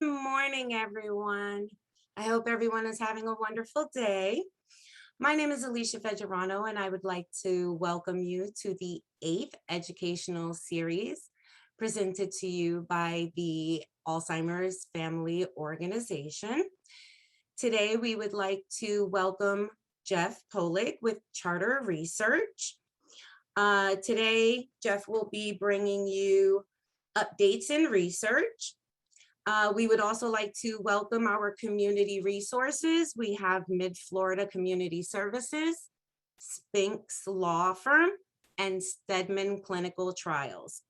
Morning, everyone. I hope everyone is having a wonderful day. My name is Alicia Federano, and I would like to welcome you to the 8th educational series presented to you by the Alzheimer's Family Organization. Today, we would like to welcome Jeff Polig with Charter Research. Today, Jeff will be bringing you updates in research. We would also like to welcome our community resources. We have Mid-Florida Community Services, Spinks Law Firm, and Stedman Clinical Trials.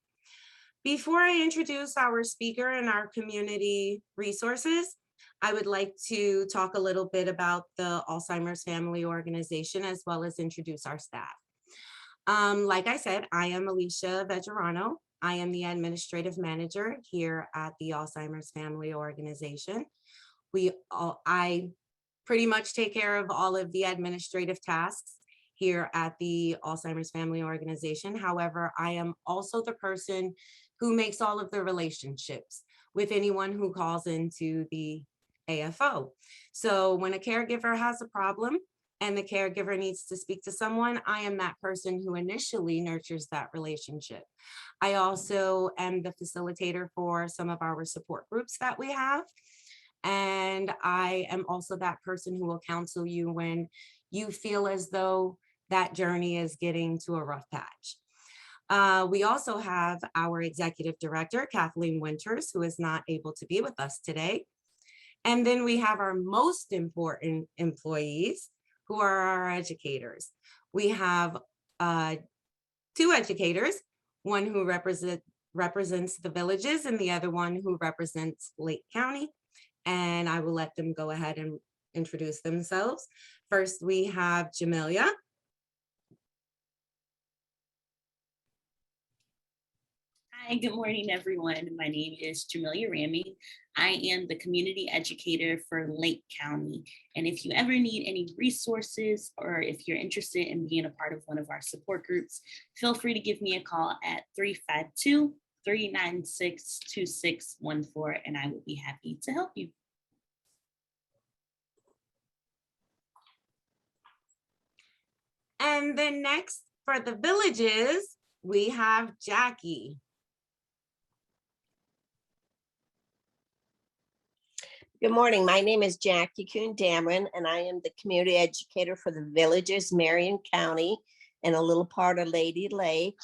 Before I introduce our speaker and our community resources, I would like to talk a little bit about the Alzheimer's Family Organization as well as introduce our staff. Like I said, I am Alicia Vegerano. I am the administrative manager here at the Alzheimer's Family Organization. I pretty much take care of all of the administrative tasks here at the Alzheimer's Family Organization. However, I am also the person who makes all of the relationships with anyone who calls into the AFO. So when a caregiver has a problem, and the caregiver needs to speak to someone, I am that person who initially nurtures that relationship. I also am the facilitator for some of our support groups that we have. And I am also that person who will counsel you when you feel as though that journey is getting to a rough patch. We also have our executive director, Kathleen Winters, who is not able to be with us today. And then we have our most important employees, who are our educators. We have 2 educators, one who represents the villages and the other one who represents Lake County. And I will let them go ahead and introduce themselves. First, we have Jamelia. Hi, good morning, everyone. My name is Jamelia Ramey. I am the community educator for Lake County. And if you ever need any resources or if you're interested in being a part of one of our support groups, feel free to give me a call at 352-396-2614, and I will be happy to help you. And then next for the villages, we have Jackie. Good morning. My name is Jackie Kuhn-Dameron, and I am the community educator for the villages, Marion County, and a little part of Lady Lake.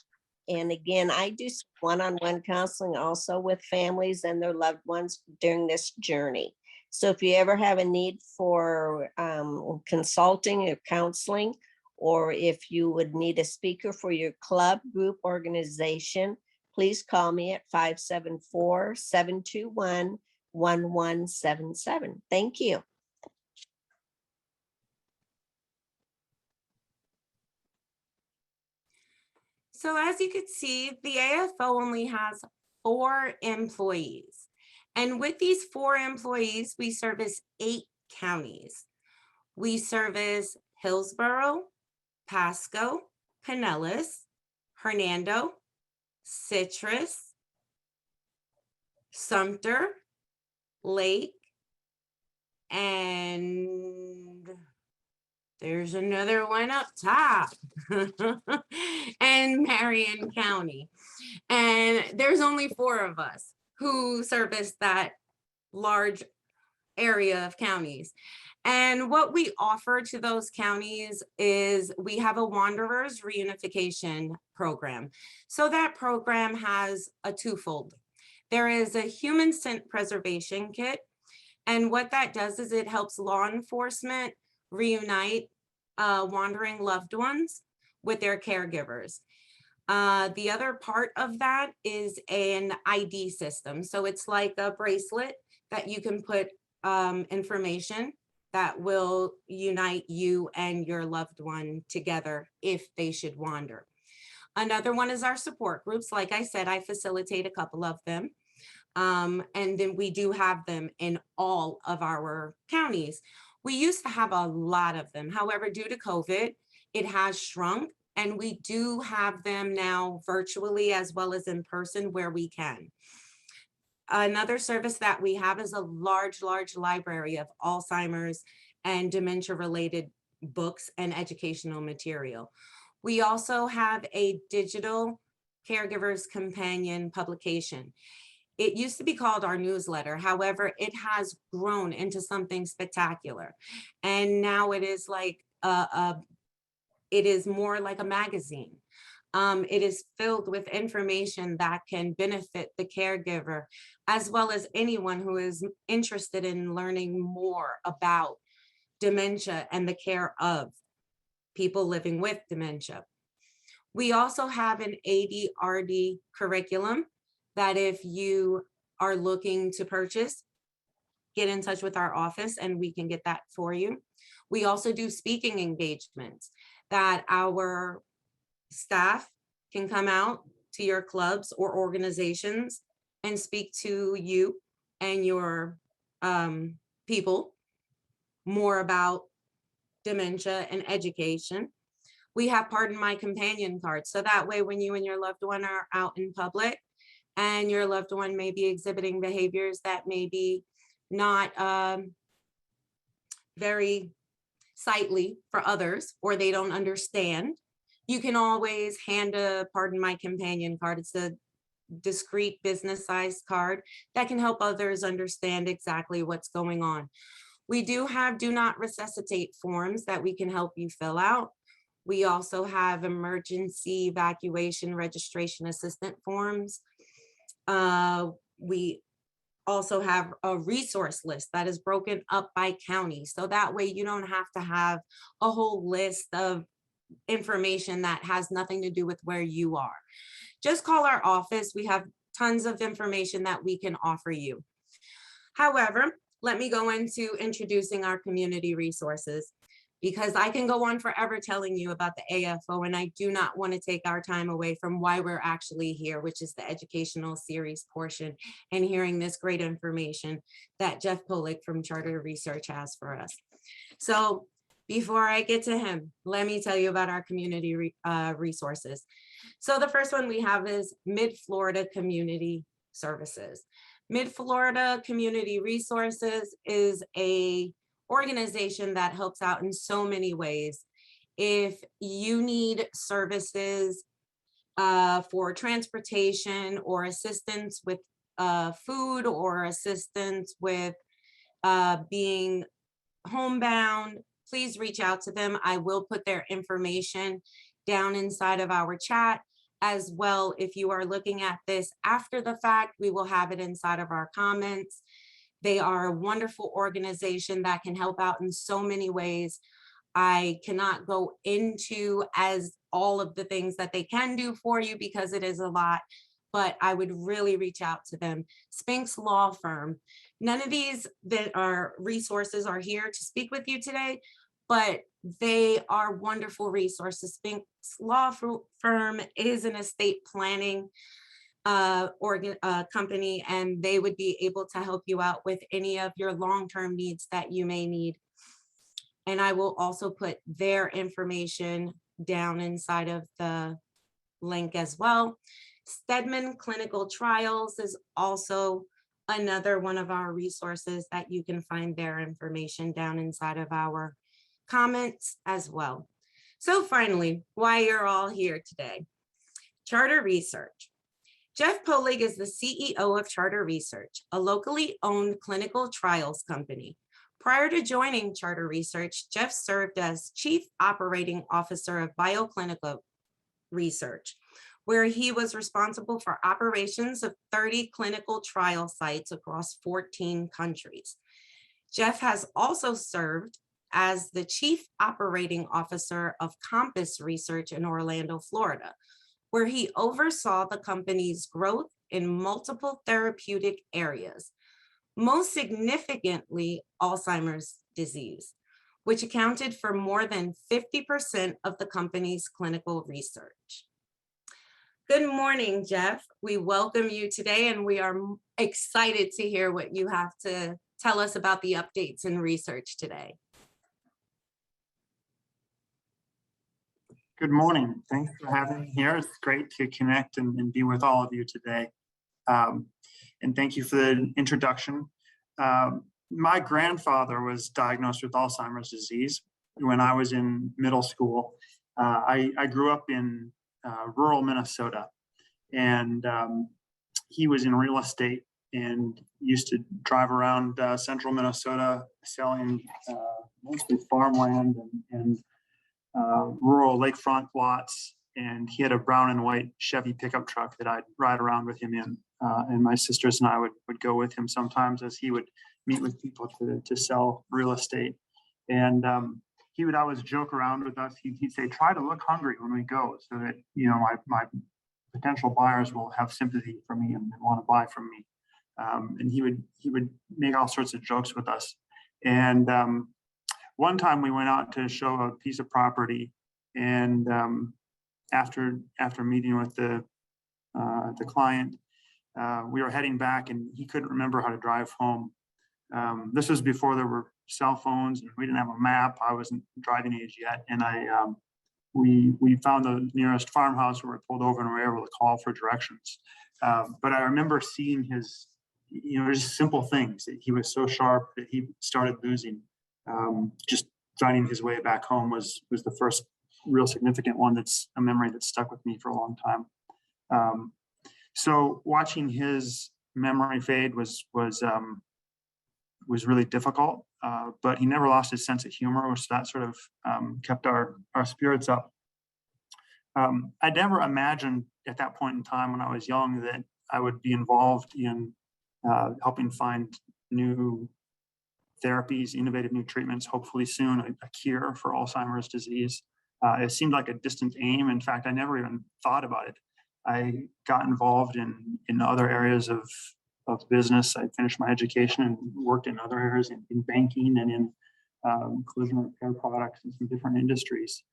And again, I do one-on-one counseling also with families and their loved ones during this journey. So if you ever have a need for consulting or counseling, or if you would need a speaker for your club, group, organization, please call me at 574-721-1177. Thank you. So as you can see, the AFO only has 4 employees. And with these 4 employees, we service 8 counties. We service Hillsborough, Pasco, Pinellas, Hernando, Citrus, Sumter, Lake, and there's another one up top, and Marion County. And there's only 4 of us who service that large area of counties. And what we offer to those counties is we have a Wanderers Reunification program. So that program has a twofold. There is a human scent preservation kit. And what that does is it helps law enforcement reunite wandering loved ones with their caregivers. The other part of that is an ID system. So it's like a bracelet that you can put information that will unite you and your loved one together if they should wander. Another one is our support groups. Like I said, I facilitate a couple of them. And then we do have them in all of our counties. We used to have a lot of them. However, due to COVID, it has shrunk, and we do have them now virtually as well as in person where we can. Another service that we have is a large library of Alzheimer's and dementia-related books and educational material. We also have a digital caregiver's companion publication. It used to be called our newsletter. However, it has grown into something spectacular. And now it is like it is more like a magazine. It is filled with information that can benefit the caregiver, as well as anyone who is interested in learning more about dementia and the care of people living with dementia. We also have an ADRD curriculum that if you are looking to purchase, get in touch with our office and we can get that for you. We also do speaking engagements that our staff can come out to your clubs or organizations and speak to you and your people more about dementia and education. We have Pardon My Companion cards. So that way, when you and your loved one are out in public and your loved one may be exhibiting behaviors that may be not very sightly for others, or they don't understand, you can always hand a Pardon My Companion card. It's a discreet business-sized card that can help others understand exactly what's going on. We do have Do Not Resuscitate forms that we can help you fill out. We also have emergency evacuation registration assistant forms. We also have a resource list that is broken up by county. So that way you don't have to have a whole list of information that has nothing to do with where you are. Just call our office. We have tons of information that we can offer you. However, let me go into introducing our community resources, because I can go on forever telling you about the AFO, and I do not want to take our time away from why we're actually here, which is the educational series portion and hearing this great information that Jeff Polig from Charter Research has for us. So before I get to him, let me tell you about our community resources. So the first one we have is Mid-Florida Community Services. Mid-Florida Community Resources is a organization that helps out in so many ways. If you need services for transportation or assistance with food or assistance with being homebound, please reach out to them. I will put their information down inside of our chat as well. If you are looking at this after the fact, we will have it inside of our comments. They are a wonderful organization that can help out in so many ways. I cannot go into as all of the things that they can do for you because it is a lot, but I would really reach out to them. Spinks Law Firm. None of these that are resources are here to speak with you today, but they are wonderful resources. Spinks Law Firm is an estate planning company, and they would be able to help you out with any of your long-term needs that you may need. And I will also put their information down inside of the link as well. Stedman Clinical Trials is also another one of our resources that you can find their information down inside of our comments as well. So finally, why you're all here today. Charter Research. Jeff Polig is the CEO of Charter Research, a locally owned clinical trials company. Prior to joining Charter Research, Jeff served as Chief Operating Officer of Bioclinical Research, where he was responsible for operations of 30 clinical trial sites across 14 countries. Jeff has also served as the Chief Operating Officer of Compass Research in Orlando, Florida, where he oversaw the company's growth in multiple therapeutic areas, most significantly Alzheimer's disease, which accounted for more than 50% of the company's clinical research. Good morning, Jeff. We welcome you today, and we are excited to hear what you have to tell us about the updates in research today. Good morning. Thanks for having me here. It's great to connect and be with all of you today. And thank you for the introduction. My grandfather was diagnosed with Alzheimer's disease when I was in middle school. I grew up in rural Minnesota, and he was in real estate and used to drive around central Minnesota selling mostly farmland and rural lakefront lots. And he had a brown and white Chevy pickup truck that I'd ride around with him in. And my sisters and I would go with him sometimes as he would meet with people to sell real estate. And he would always joke around with us. He'd say, try to look hungry when we go so that, you know, my potential buyers will have sympathy for me and want to buy from me. And he would make all sorts of jokes with us. And one time we went out to show a piece of property, and after meeting with the client, we were heading back, and he couldn't remember how to drive home. This was before there were cell phones, and we didn't have a map. I wasn't driving age yet, and we found the nearest farmhouse where we pulled over, and we were able to call for directions. But I remember seeing his, you know, just simple things. He was so sharp that he started losing. Just finding his way back home was the first real significant one. That's a memory that stuck with me for a long time. So watching his memory fade was really difficult, but he never lost his sense of humor, which that sort of kept our spirits up. I never imagined at that point in time when I was young that I would be involved in helping find new therapies, innovative new treatments, hopefully soon a cure for Alzheimer's disease. It seemed like a distant aim. In fact, I never even thought about it. I got involved in other areas of business. I finished my education and worked in other areas in banking and in collision repair products and some different industries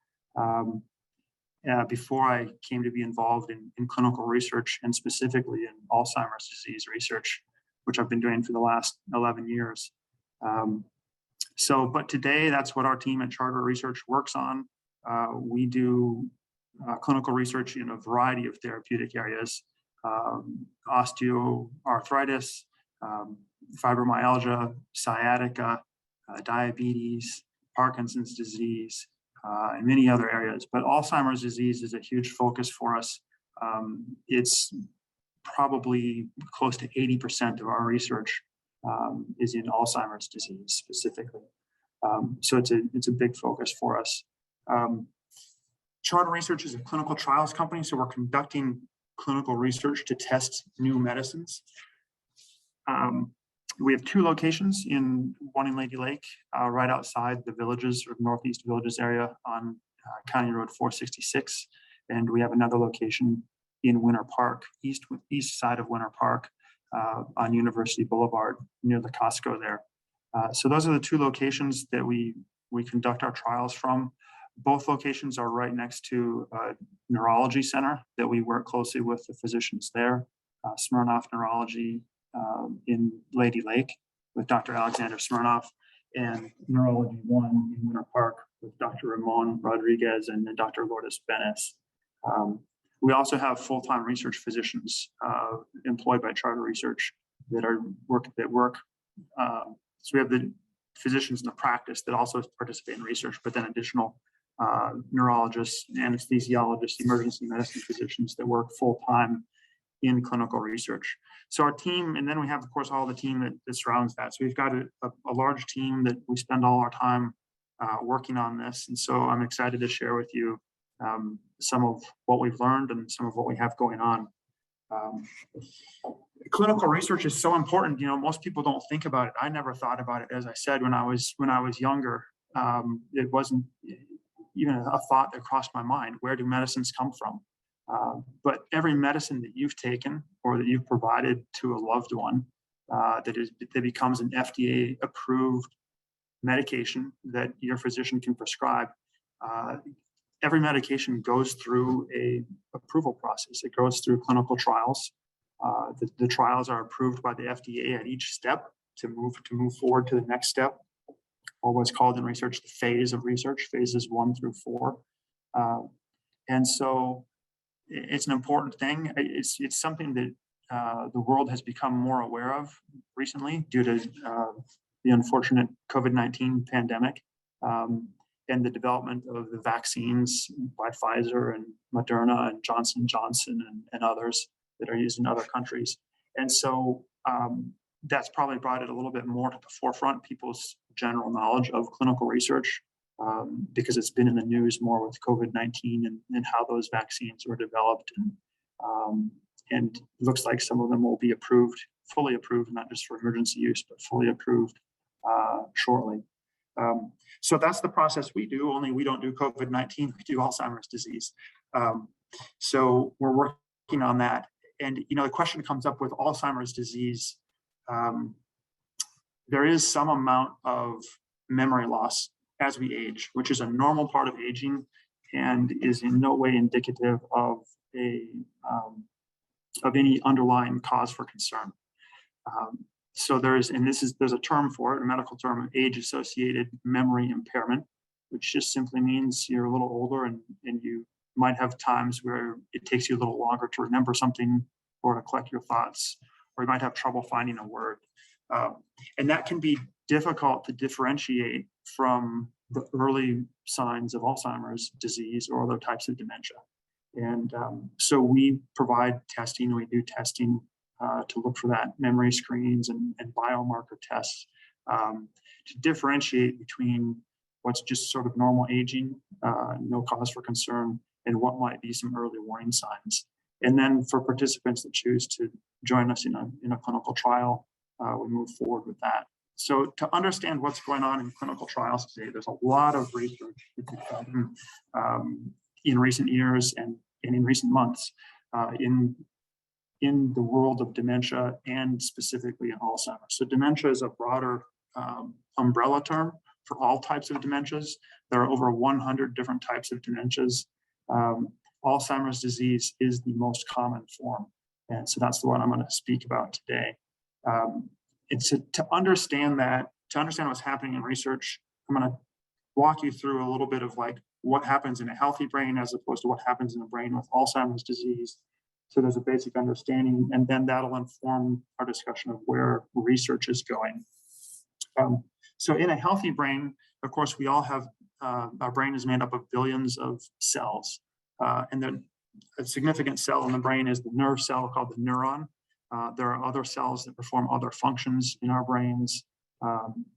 before I came to be involved in clinical research, and specifically in Alzheimer's disease research, which I've been doing for the last 11 years. But today, that's what our team at Charter Research works on. We do clinical research in a variety of therapeutic areas: osteoarthritis, fibromyalgia, sciatica, diabetes, Parkinson's disease, and many other areas. But Alzheimer's disease is a huge focus for us. It's probably close to 80% of our research is in Alzheimer's disease specifically. So it's a big focus for us. Charter Research is a clinical trials company, so we're conducting clinical research to test new medicines. We have two locations, one in Lady Lake, right outside the Villages or Northeast Villages area on County Road 466. And we have another location in Winter Park, east side of Winter Park, on University Boulevard near the Costco there. So those are the two locations that we conduct our trials from. Both locations are right next to a neurology center that we work closely with the physicians there, Smirnoff Neurology in Lady Lake with Dr. Alexander Smirnoff, and Neurology 1 in Winter Park with Dr. Ramon Rodriguez and Dr. Lourdes Benes. We also have full-time research physicians employed by Charter Research that work. So we have the physicians in the practice that also participate in research, but then additional neurologists, anesthesiologists, emergency medicine physicians that work full-time in clinical research. So our team, and then we have, of course, all the team that surrounds that. So we've got a large team that we spend all our time working on this. And so I'm excited to share with you some of what we've learned and some of what we have going on. Clinical research is so important. You know, most people don't think about it. I never thought about it, as I said, when I was younger. It wasn't even a thought that crossed my mind. Where do medicines come from? But every medicine that you've taken or that you've provided to a loved one that becomes an FDA approved medication that your physician can prescribe, every medication goes through a approval process. It goes through clinical trials. The trials are approved by the FDA at each step to move forward to the next step, or what's called in research the phase of research, phases 1 through 4. And so it's an important thing. It's something that the world has become more aware of recently due to the unfortunate COVID-19 pandemic and the development of the vaccines by Pfizer and Moderna and Johnson & Johnson and others that are used in other countries. And so that's probably brought it a little bit more to the forefront, people's general knowledge of clinical research, because it's been in the news more with COVID-19 and how those vaccines were developed. And it looks like some of them will be approved, fully approved, not just for emergency use, but fully approved shortly. So that's the process we do, only we don't do COVID-19, we do Alzheimer's disease. So we're working on that. And, you know, the question comes up with Alzheimer's disease. There is some amount of memory loss as we age, which is a normal part of aging and is in no way indicative of any underlying cause for concern. So there's a term for it, a medical term, age-associated memory impairment, which just simply means you're a little older and you might have times where it takes you a little longer to remember something or to collect your thoughts, or you might have trouble finding a word. And that can be difficult to differentiate from the early signs of Alzheimer's disease or other types of dementia. And so we provide testing, we do testing to look for that, memory screens and biomarker tests to differentiate between what's just sort of normal aging, no cause for concern, and what might be some early warning signs. And then for participants that choose to join us in a clinical trial, we move forward with that. So to understand what's going on in clinical trials today, there's a lot of research in recent years and in recent months in the world of dementia and specifically in Alzheimer's. So dementia is a broader umbrella term for all types of dementias. There are over 100 different types of dementias. Alzheimer's disease is the most common form. And so that's the one I'm going to speak about today. And to understand what's happening in research, I'm going to walk you through a little bit of like what happens in a healthy brain as opposed to what happens in a brain with Alzheimer's disease. So there's a basic understanding, and then that'll inform our discussion of where research is going. So in a healthy brain, of course, we all have, our brain is made up of billions of cells. And then a significant cell in the brain is the nerve cell called the neuron. There are other cells that perform other functions in our brains.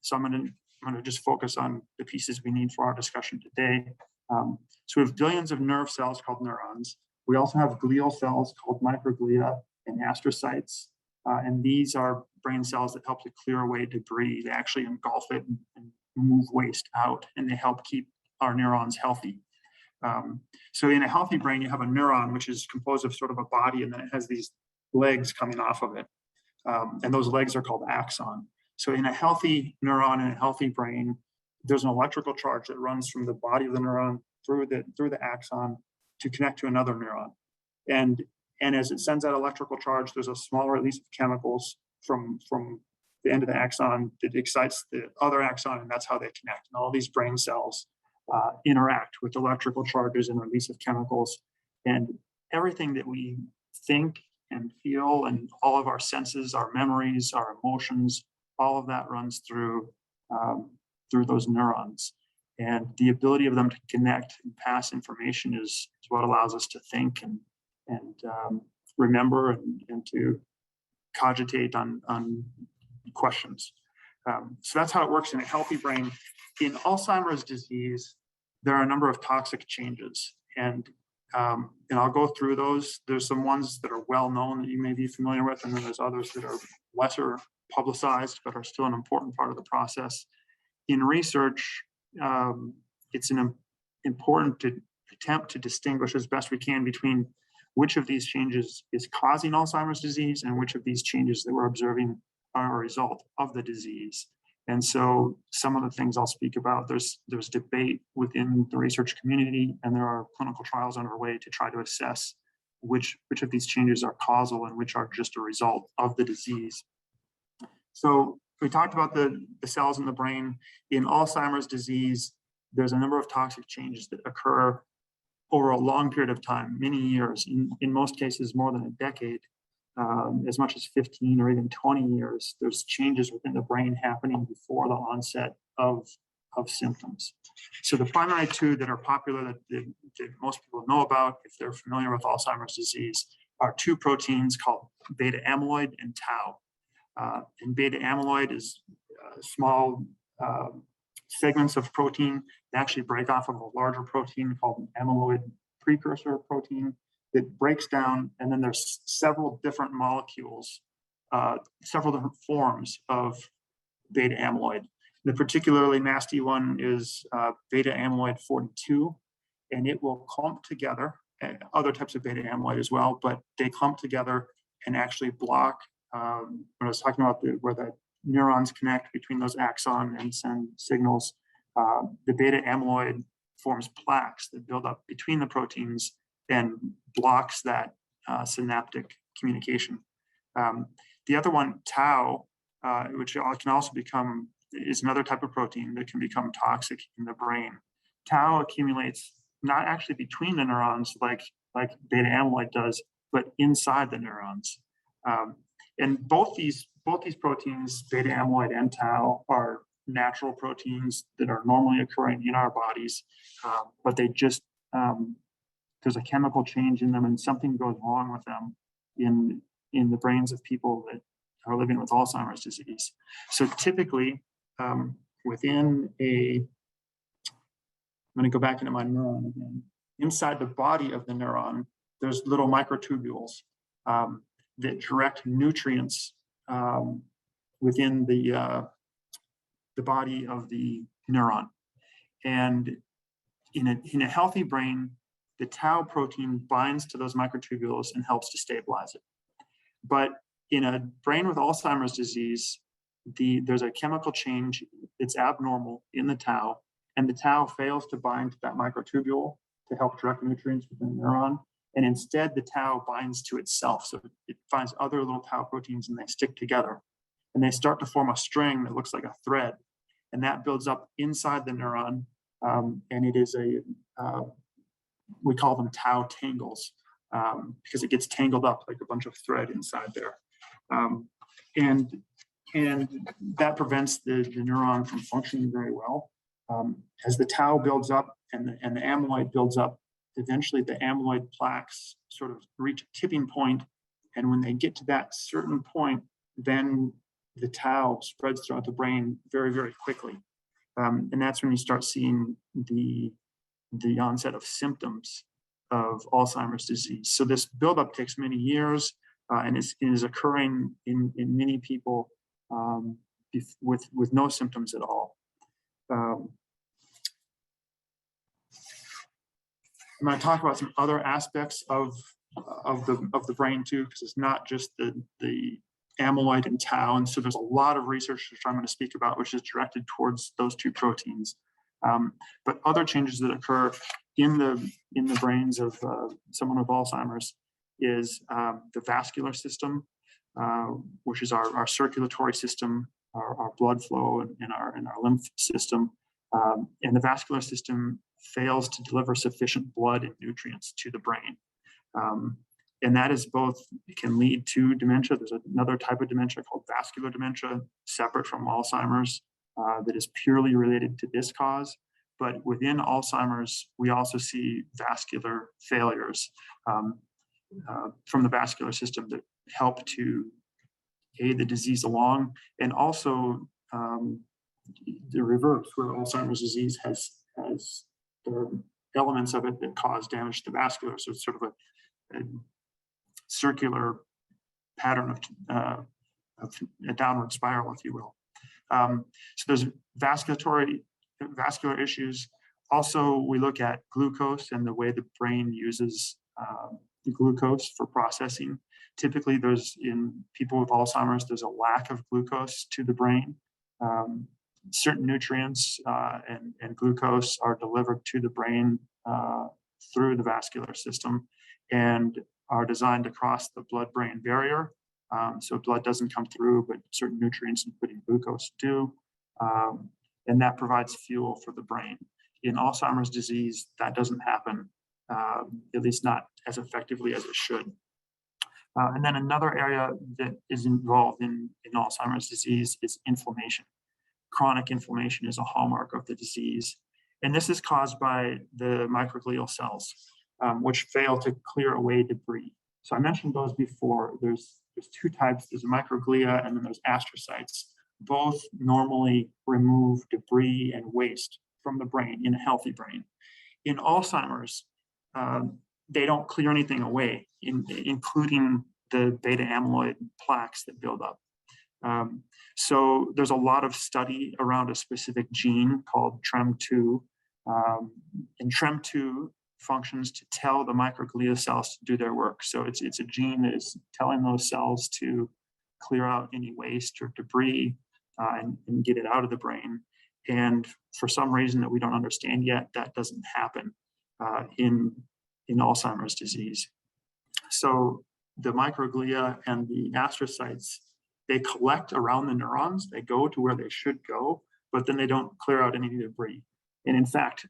So I'm going to just focus on the pieces we need for our discussion today. So we have billions of nerve cells called neurons. We also have glial cells called microglia and astrocytes. And these are brain cells that help to clear away debris. They actually engulf it and move waste out, and they help keep our neurons healthy. So in a healthy brain, you have a neuron, which is composed of sort of a body, and then it has these legs coming off of it. And those legs are called axon. So in a healthy neuron in a healthy brain, there's an electrical charge that runs from the body of the neuron through the axon to connect to another neuron. And as it sends that electrical charge, there's a small release of chemicals from the end of the axon that excites the other axon, and that's how they connect. And all these brain cells interact with electrical charges and release of chemicals. And everything that we think and feel and all of our senses, our memories, our emotions, all of that runs through those neurons. And the ability of them to connect and pass information is what allows us to think and remember and to cogitate on questions. So that's how it works in a healthy brain. In Alzheimer's disease, there are a number of toxic changes, and I'll go through those. There's some ones that are well known that you may be familiar with, and then there's others that are lesser publicized but are still an important part of the process. In research, it's important to attempt to distinguish as best we can between which of these changes is causing Alzheimer's disease and which of these changes that we're observing are a result of the disease. And so some of the things I'll speak about, there's debate within the research community, and there are clinical trials underway to try to assess which of these changes are causal and which are just a result of the disease. So we talked about the cells in the brain. In Alzheimer's disease, there's a number of toxic changes that occur over a long period of time, many years, in most cases more than a decade, as much as 15 or even 20 years, there's changes within the brain happening before the onset of symptoms. So the primary two that are popular that most people know about, if they're familiar with Alzheimer's disease, are two proteins called beta amyloid and tau. And beta amyloid is small segments of protein that actually break off of a larger protein called an amyloid precursor protein that breaks down, and then there's several different molecules, several different forms of beta amyloid. The particularly nasty one is beta amyloid 42, and it will clump together, other types of beta amyloid as well, but they clump together and actually block, when I was talking about where the neurons connect between those axons and send signals, the beta amyloid forms plaques that build up between the proteins and blocks that synaptic communication. The other one, tau, which can also is another type of protein that can become toxic in the brain. Tau accumulates not actually between the neurons like beta amyloid does, but inside the neurons. And both these proteins, beta amyloid and tau, are natural proteins that are normally occurring in our bodies, but they just there's a chemical change in them, and something goes wrong with them in the brains of people that are living with Alzheimer's disease. So typically, within I'm going to go back into my neuron again. Inside the body of the neuron, there's little microtubules that direct nutrients within the body of the neuron. And in a healthy brain, the tau protein binds to those microtubules and helps to stabilize it. But in a brain with Alzheimer's disease, there's a chemical change that's abnormal in the tau, and the tau fails to bind to that microtubule to help direct nutrients within the neuron. And instead, the tau binds to itself. So it finds other little tau proteins and they stick together. And they start to form a string that looks like a thread. And that builds up inside the neuron. And it is we call them tau tangles because it gets tangled up like a bunch of thread inside there. And that prevents the neuron from functioning very well. As the tau builds up and the amyloid builds up, eventually the amyloid plaques sort of reach a tipping point. And when they get to that certain point, then the tau spreads throughout the brain very, very quickly. And that's when you start seeing the onset of symptoms of Alzheimer's disease. So this buildup takes many years and is occurring in many people with no symptoms at all. I'm going to talk about some other aspects of the brain too, because it's not just the amyloid and tau. And so there's a lot of research which I'm going to speak about, which is directed towards those two proteins. But other changes that occur in the brains of someone with Alzheimer's is the vascular system, which is our circulatory system, our blood flow and our lymph system. And the vascular system fails to deliver sufficient blood and nutrients to the brain. And that is it can lead to dementia. There's another type of dementia called vascular dementia, separate from Alzheimer's, that is purely related to this cause. But within Alzheimer's, we also see vascular failures from the vascular system that help to aid the disease along, and also the reverse, where Alzheimer's disease has the elements of it that cause damage to the vascular. So it's sort of a circular pattern of a downward spiral, if you will. So there's vascular issues. Also, we look at glucose and the way the brain uses glucose for processing. Typically, in people with Alzheimer's, there's a lack of glucose to the brain. Certain nutrients and glucose are delivered to the brain through the vascular system and are designed to cross the blood-brain barrier. So blood doesn't come through, but certain nutrients, including glucose, do. And that provides fuel for the brain. In Alzheimer's disease, that doesn't happen, at least not as effectively as it should. And then another area that is involved in Alzheimer's disease is inflammation. Chronic inflammation is a hallmark of the disease. And this is caused by the microglial cells, which fail to clear away debris. So I mentioned those before. There's two types. There's microglia and then there's astrocytes. Both normally remove debris and waste from the brain in a healthy brain. In Alzheimer's, they don't clear anything away, including the beta amyloid plaques that build up. So there's a lot of study around a specific gene called TREM2. And TREM2 functions to tell the microglia cells to do their work. So it's a gene that is telling those cells to clear out any waste or debris and get it out of the brain. And for some reason that we don't understand yet, that doesn't happen in Alzheimer's disease. So the microglia and the astrocytes, they collect around the neurons, they go to where they should go, but then they don't clear out any debris. And in fact,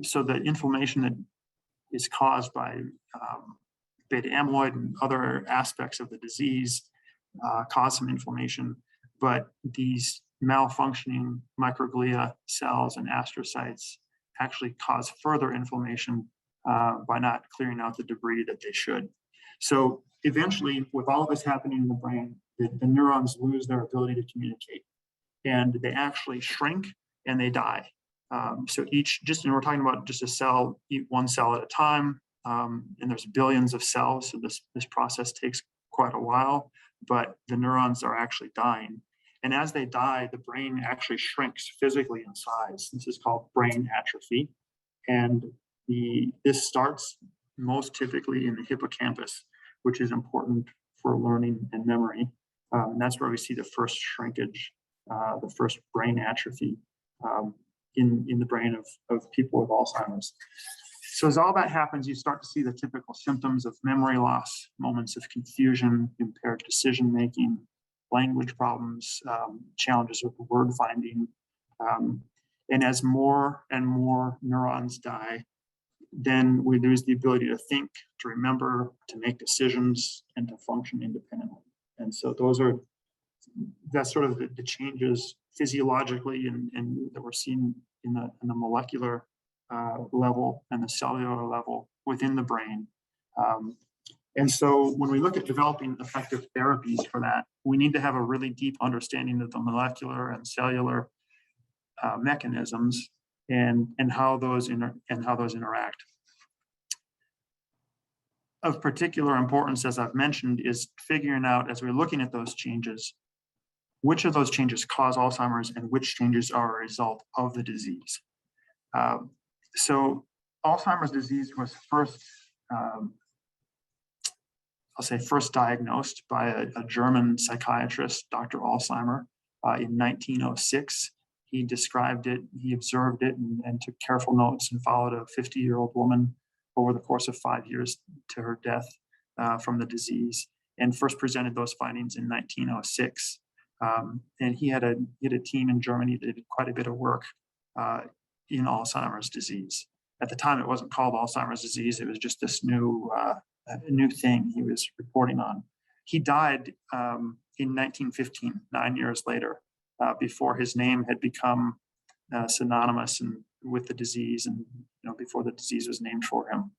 so the inflammation that is caused by beta amyloid and other aspects of the disease cause some inflammation, but these malfunctioning microglia cells and astrocytes actually cause further inflammation by not clearing out the debris that they should. So eventually, with all of this happening in the brain, the neurons lose their ability to communicate, and they actually shrink and they die. So we're talking about just a cell, one cell at a time, and there's billions of cells. So this process takes quite a while, but the neurons are actually dying. And as they die, the brain actually shrinks physically in size. This is called brain atrophy. And this starts most typically in the hippocampus, which is important for learning and memory. And that's where we see the first shrinkage, the first brain atrophy in the brain of people with Alzheimer's. So as all that happens, you start to see the typical symptoms of memory loss, moments of confusion, impaired decision-making, language problems, challenges with word finding. And as more and more neurons die, then we lose the ability to think, to remember, to make decisions, and to function independently. And so that's sort of the changes physiologically and that we're seeing in the molecular level and the cellular level within the brain. And so when we look at developing effective therapies for that, we need to have a really deep understanding of the molecular and cellular mechanisms and how those interact. Of particular importance, as I've mentioned, is figuring out, as we're looking at those changes, which of those changes cause Alzheimer's and which changes are a result of the disease. So Alzheimer's disease was first diagnosed by a German psychiatrist, Dr. Alzheimer, in 1906. He described it, he observed it, and took careful notes and followed a 50-year-old woman over the course of 5 years to her death from the disease, and first presented those findings in 1906. And he had a team in Germany that did quite a bit of work in Alzheimer's disease. At the time, it wasn't called Alzheimer's disease. It was just this new thing he was reporting on. He died in 1915, 9 years later, before his name had become synonymous with the disease, and before the disease was named for him.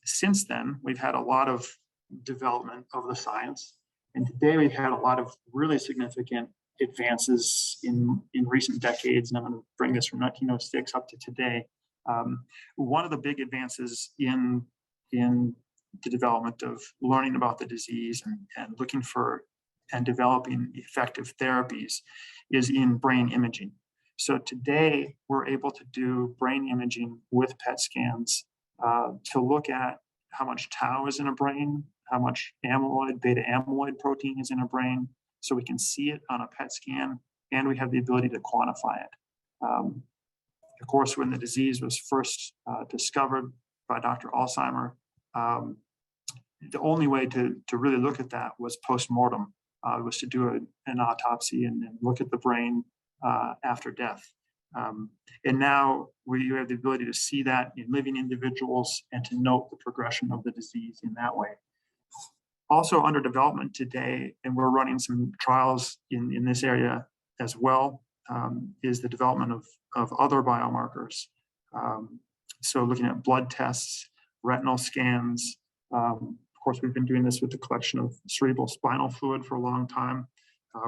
Since then, we've had a lot of development of the science, and today we've had a lot of really significant advances in recent decades, and I'm going to bring this from 1906 up to today. One of the big advances in the development of learning about the disease and looking for and developing effective therapies is in brain imaging. So today we're able to do brain imaging with PET scans to look at how much tau is in a brain, how much beta amyloid protein is in a brain, so we can see it on a PET scan, and we have the ability to quantify it. Of course, when the disease was first discovered by Dr. Alzheimer, the only way to really look at that was post-mortem, was to do an autopsy and look at the brain after death. And now we have the ability to see that in living individuals and to note the progression of the disease in that way. Also under development today, and we're running some trials in this area as well, is the development of other biomarkers. So looking at blood tests, retinal scans. Of course, we've been doing this with the collection of cerebral spinal fluid for a long time,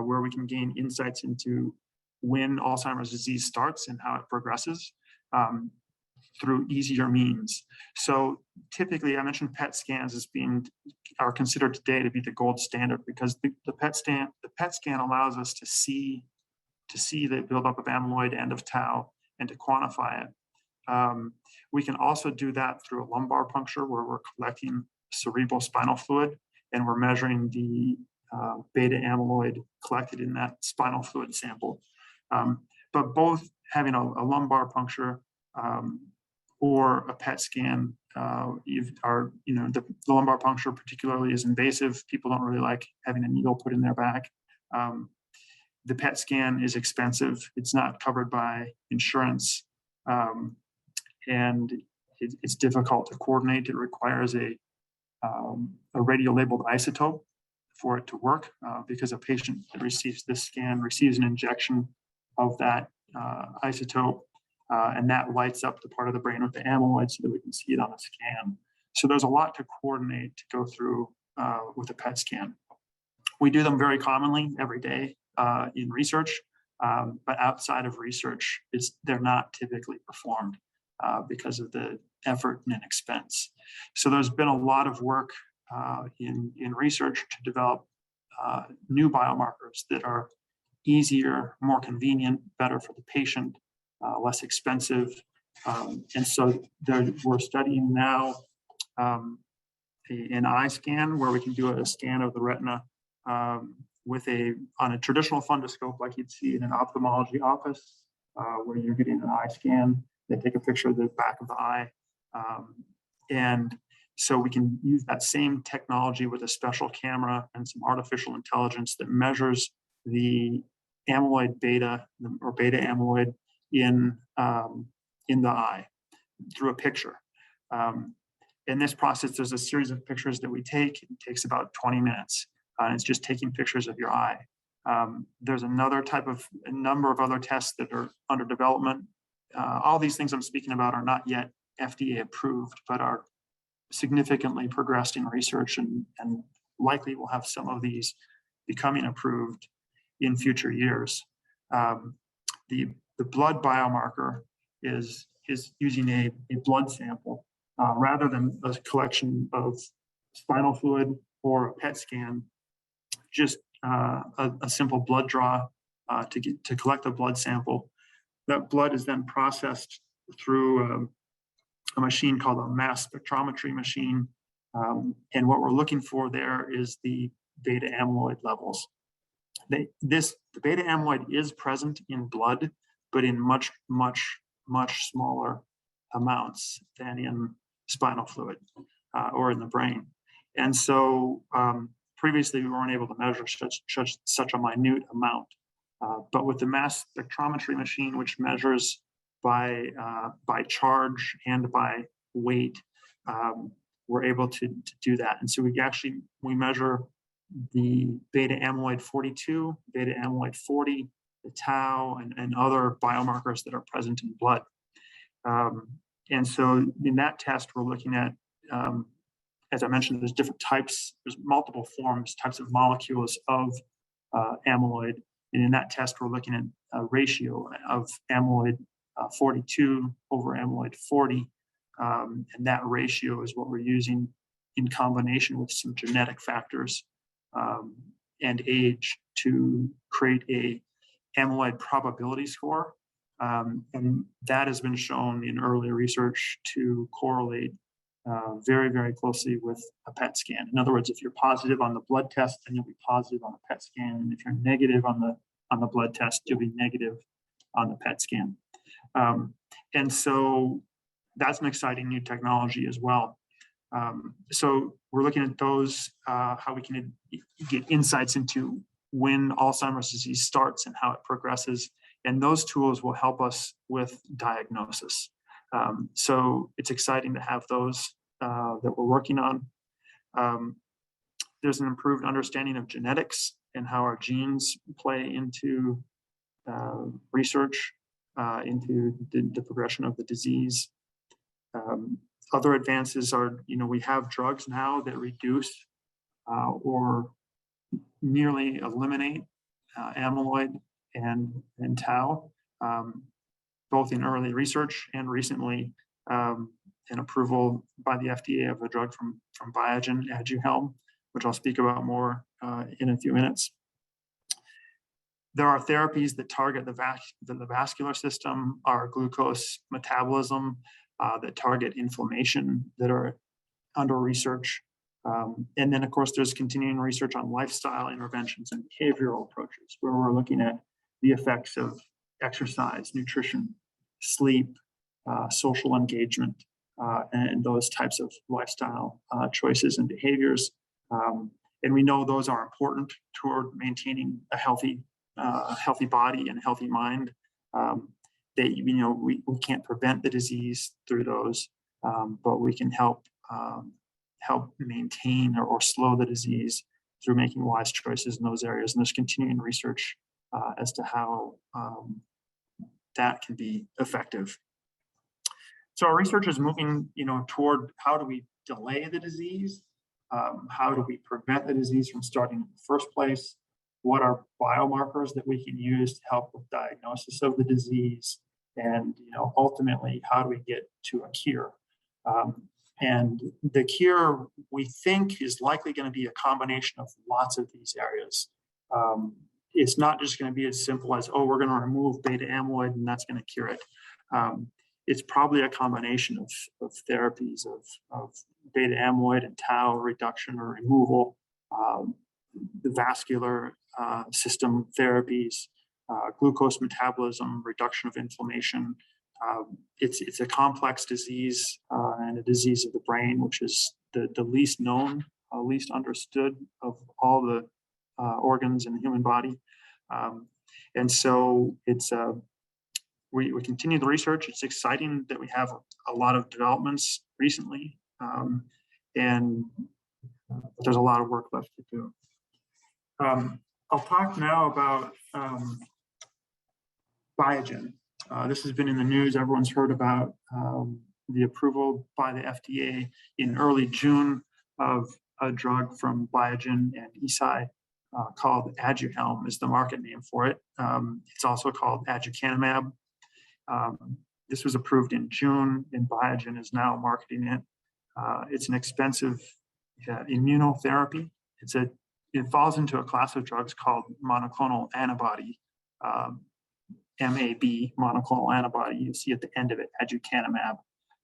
where we can gain insights into when Alzheimer's disease starts and how it progresses through easier means. So typically, I mentioned PET scans as are considered today to be the gold standard, because the PET scan allows us to see the buildup of amyloid and of tau and to quantify it. We can also do that through a lumbar puncture, where we're collecting cerebral spinal fluid and we're measuring the beta amyloid collected in that spinal fluid sample. But both having a lumbar puncture or a PET scan, the lumbar puncture particularly is invasive. People don't really like having a needle put in their back. The PET scan is expensive. It's not covered by insurance, and it's difficult to coordinate. It requires a radio-labeled isotope for it to work, because a patient that receives this scan receives an injection of that isotope, and that lights up the part of the brain with the amyloid so that we can see it on a scan. So there's a lot to coordinate to go through with a PET scan. We do them very commonly every day in research, but outside of research, they're not typically performed because of the effort and expense. So there's been a lot of work in research to develop new biomarkers that are easier, more convenient, better for the patient, less expensive. And so we're studying now an eye scan, where we can do a scan of the retina on a traditional fundoscope like you'd see in an ophthalmology office, where you're getting an eye scan. They take a picture of the back of the eye. And so we can use that same technology with a special camera and some artificial intelligence that measures the amyloid beta or beta amyloid in the eye through a picture. In this process, there's a series of pictures that we take. It takes about 20 minutes. And it's just taking pictures of your eye. There's a number of other tests that are under development. All these things I'm speaking about are not yet FDA approved, but are significantly progressed in research, and likely will have some of these becoming approved in future years. The blood biomarker is using a blood sample rather than a collection of spinal fluid or a PET scan. Just a simple blood draw to collect a blood sample. That blood is then processed through a machine called a mass spectrometry machine. And what we're looking for there is the beta amyloid levels. The beta amyloid is present in blood, but in much, much, much smaller amounts than in spinal fluid or in the brain. And so previously we weren't able to measure such a minute amount. But with the mass spectrometry machine, which measures by charge and by weight, we're able to do that. And so we measure the beta amyloid 42, beta amyloid 40, the tau, and other biomarkers that are present in blood. And so in that test, we're looking at, as I mentioned, there's different types, there's multiple types of molecules of amyloid. And in that test, we're looking at a ratio of amyloid 42 over amyloid 40. And that ratio is what we're using in combination with some genetic factors and age to create a amyloid probability score. And that has been shown in early research to correlate very, very closely with a PET scan. In other words, if you're positive on the blood test, then you'll be positive on the PET scan. And if you're negative on the blood test, you'll be negative on the PET scan. And so that's an exciting new technology as well. So we're looking at those, how we can get insights into when Alzheimer's disease starts and how it progresses, And those tools will help us with diagnosis. So it's exciting to have those that we're working on. There's an improved understanding of genetics and how our genes play into research into the progression of the disease. Other advances are, we have drugs now that reduce or nearly eliminate amyloid and tau, both in early research and recently an approval by the FDA of a drug from Biogen, Aduhelm, which I'll speak about more in a few minutes. There are therapies that target the vascular system, our glucose metabolism, that target inflammation, that are under research. And then, of course, there's continuing research on lifestyle interventions and behavioral approaches, where we're looking at the effects of exercise, nutrition, sleep, social engagement, and those types of lifestyle choices and behaviors. And we know those are important toward maintaining a healthy body and healthy mind. We can't prevent the disease through those, but we can help maintain or slow the disease through making wise choices in those areas. And there's continuing research as to how that can be effective. So our research is moving, toward how do we delay the disease? How do we prevent the disease from starting in the first place? What are biomarkers that we can use to help with diagnosis of the disease? And ultimately, how do we get to a cure? And the cure, we think, is likely going to be a combination of lots of these areas. It's not just going to be as simple as, we're going to remove beta amyloid and that's going to cure it. It's probably a combination of therapies of beta amyloid and tau reduction or removal, the vascular system therapies, glucose metabolism, reduction of inflammation. It's a complex disease and a disease of the brain, which is the least known, least understood of all the organs in the human body. And so we continue the research. It's exciting that we have a lot of developments recently, and there's a lot of work left to do. I'll talk now about Biogen. This has been in the news. Everyone's heard about the approval by the FDA in early June of a drug from Biogen and Eisai called Aduhelm is the market name for it. It's also called aducanumab. This was approved in June, and Biogen is now marketing it. It's an expensive immunotherapy. It falls into a class of drugs called monoclonal antibody, MAB, monoclonal antibody. You see at the end of it, aducanumab.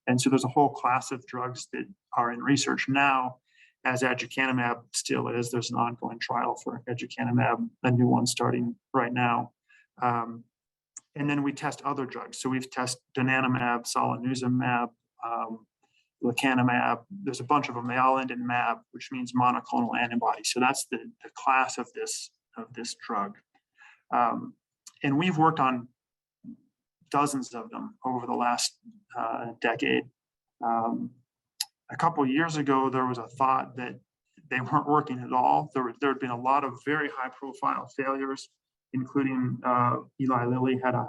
And so there's a whole class of drugs that are in research now, as aducanumab still is. There's an ongoing trial for aducanumab, a new one starting right now. And then we test other drugs. So we've tested donanemab, solanezumab, lecanemab. There's a bunch of them. They all end in mab, which means monoclonal antibody. So that's the class of this drug. And we've worked on dozens of them over the last decade. A couple of years ago, there was a thought that they weren't working at all. There had been a lot of very high-profile failures, including Eli Lilly had a